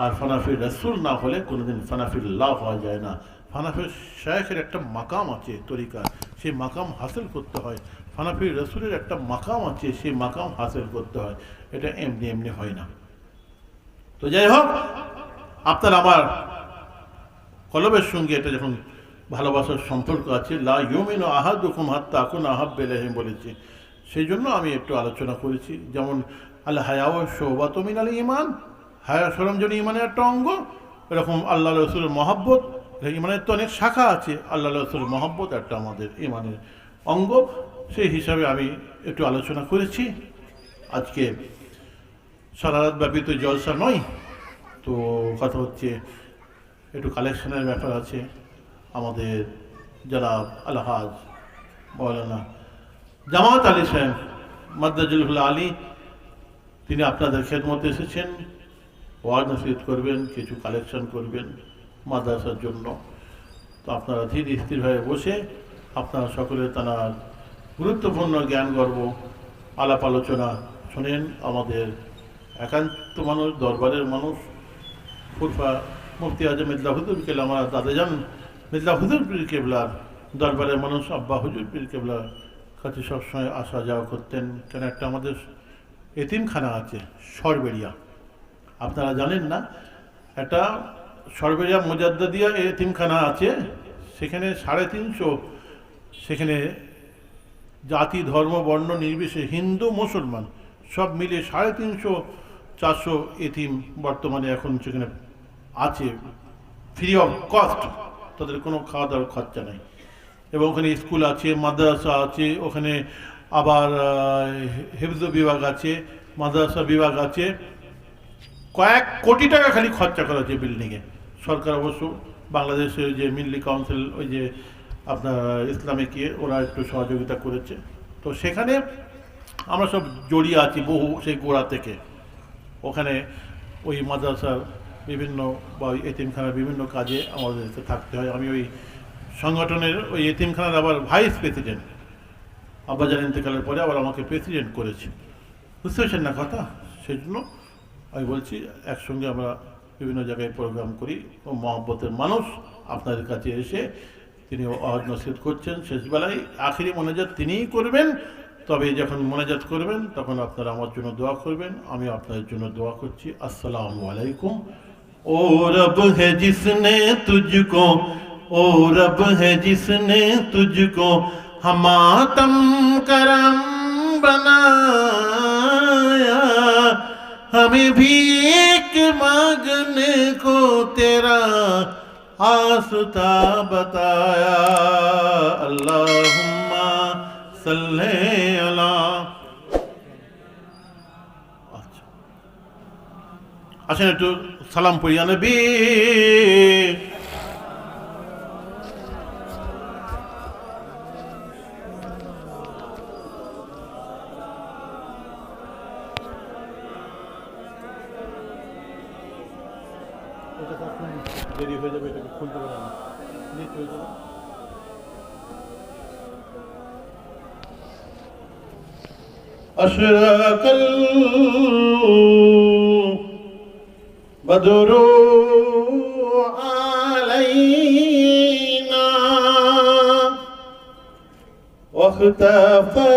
আর ফানাফি রাসূল না হলে কোনোদিন ফানাফিল্লাহ হওয়া যায় না। ফানাফি শেখের একটা মাকাম আছে তরিকা, সেই মাকাম হাসিল করতে হয়। ফানাফি রাসূলের একটা মাকাম আছে, সেই মাকাম হাসিল করতে হয়। এটা এমনি এমনি হয় না। তো যাই হোক, আপনার আমার কলবের সঙ্গে এটা যখন ভালোবাসার সম্পর্ক আছে, লা ইউমিনু আহাদুকুম হাত্তা আকুনা আহাব্বা ইলাইহি বলেছি, সেই জন্য আমি একটু আলোচনা করেছি। যেমন আল হায়াউ শুবাতুম মিনাল ঈমান, হায়া শরম যেন ঈমানের একটা অঙ্গ, এরকম আল্লাহ রাসূলের মহব্বত, ঈমানের তো অনেক শাখা আছে, আল্লাহ রাসূলের মহব্বত একটা আমাদের ঈমানের অঙ্গ। সেই হিসাবে আমি একটু আলোচনা করেছি। আজকে সারা রাত ব্যাপী তো জলসা নয়, তো কথা হচ্ছে একটু কালেকশনের ব্যাপার আছে। আমাদের যারা আলহাজ মৌলানা জামাত আলী সাহেব মাদ্দাজুল আলী তিনি আপনাদের খেদমতে এসেছেন, ওয়াজ নসিহত করবেন, কিছু কালেকশন করবেন মাদ্রাসার জন্য। তো আপনারা ধীর স্থিরভাবে বসে আপনারা সকলে তার গুরুত্বপূর্ণ জ্ঞান গর্ব আলাপ আলোচনা শোনেন। আমাদের একান্ত মানুষ, দরবারের মানুষ, ফুরফা মুফতি আজম মিদলা হুজুর কেবলা, আমার দাদাজান মিদলা হুজুর পীর কেবলার দরবারের মানুষ আব্বা হুজুর পীর কেবলার কাছে সবসময় আসা যাওয়া করতেন। কেন একটা আমাদের এতিমখানা আছে সরবেরিয়া, আপনারা জানেন না, একটা সরবেরিয়া মোজাদ্দাদিয়া এতিমখানা আছে, সেখানে 350, সেখানে জাতি ধর্ম বর্ণ নির্বিশেষে হিন্দু মুসলমান সব মিলিয়ে 350-400 এতিম বর্তমানে এখন সেখানে আছে, ফ্রি অফ কস্ট, তাদের কোনো খাওয়া দাওয়ার খরচা নেই। এবং ওখানে স্কুল আছে, মাদ্রাসা আছে, ওখানে আবার হেফজ বিভাগ আছে, মাদ্রাসা বিভাগ আছে, কয়েক কোটি টাকা খালি খরচা করা হচ্ছে বিল্ডিংয়ে। সরকার অবশ্য বাংলাদেশের যে মিল্লি কাউন্সিল, ওই যে আপনার ইসলামিক ওরা একটু সহযোগিতা করেছে। তো সেখানে আমরা সব জড়িয়ে আছি বহু সেই গোড়া থেকে। ওখানে ওই মাদ্রাসার বিভিন্ন বা এতিমখানার বিভিন্ন কাজে আমাদেরকে থাকতে হয়। আমি ওই সংগঠনের ওই এতিমখানার আবার ভাইস প্রেসিডেন্ট, আব্বাজান ইন্তেকালের পরে আবার আমাকে প্রেসিডেন্ট করেছে। বুঝতে পারছেন না কথা? সেই জন্য আমি বলছি একসঙ্গে আমরা বিভিন্ন জায়গায় প্রোগ্রাম করি। ও মহব্বতের মানুষ আপনাদের কাছে এসে তিনি ওয়াজ নসিহত করছেন, শেষবেলায় আখিরি মোনাজাত তিনিই করবেন। তবে যখন মোনাজাত করবেন তখন আপনারা আমার জন্য দোয়া করবেন, আমি আপনাদের জন্য দোয়া করছি। আসসালামু আলাইকুম। ও রব है जिसने तुझको, ओ रब है जिसने तुझको हमातम करम बनाया, हमें भीख मांगने को तेरा आसता बताया। अल्लाहुम्मा सल्ले अला। আসেন একটু সালাম পড়ি নবী। দেরি হয়ে যাবে, এটাকে খুলতে পারে না, নিচ হয়ে যাবে। أشرق البدر علينا واختفى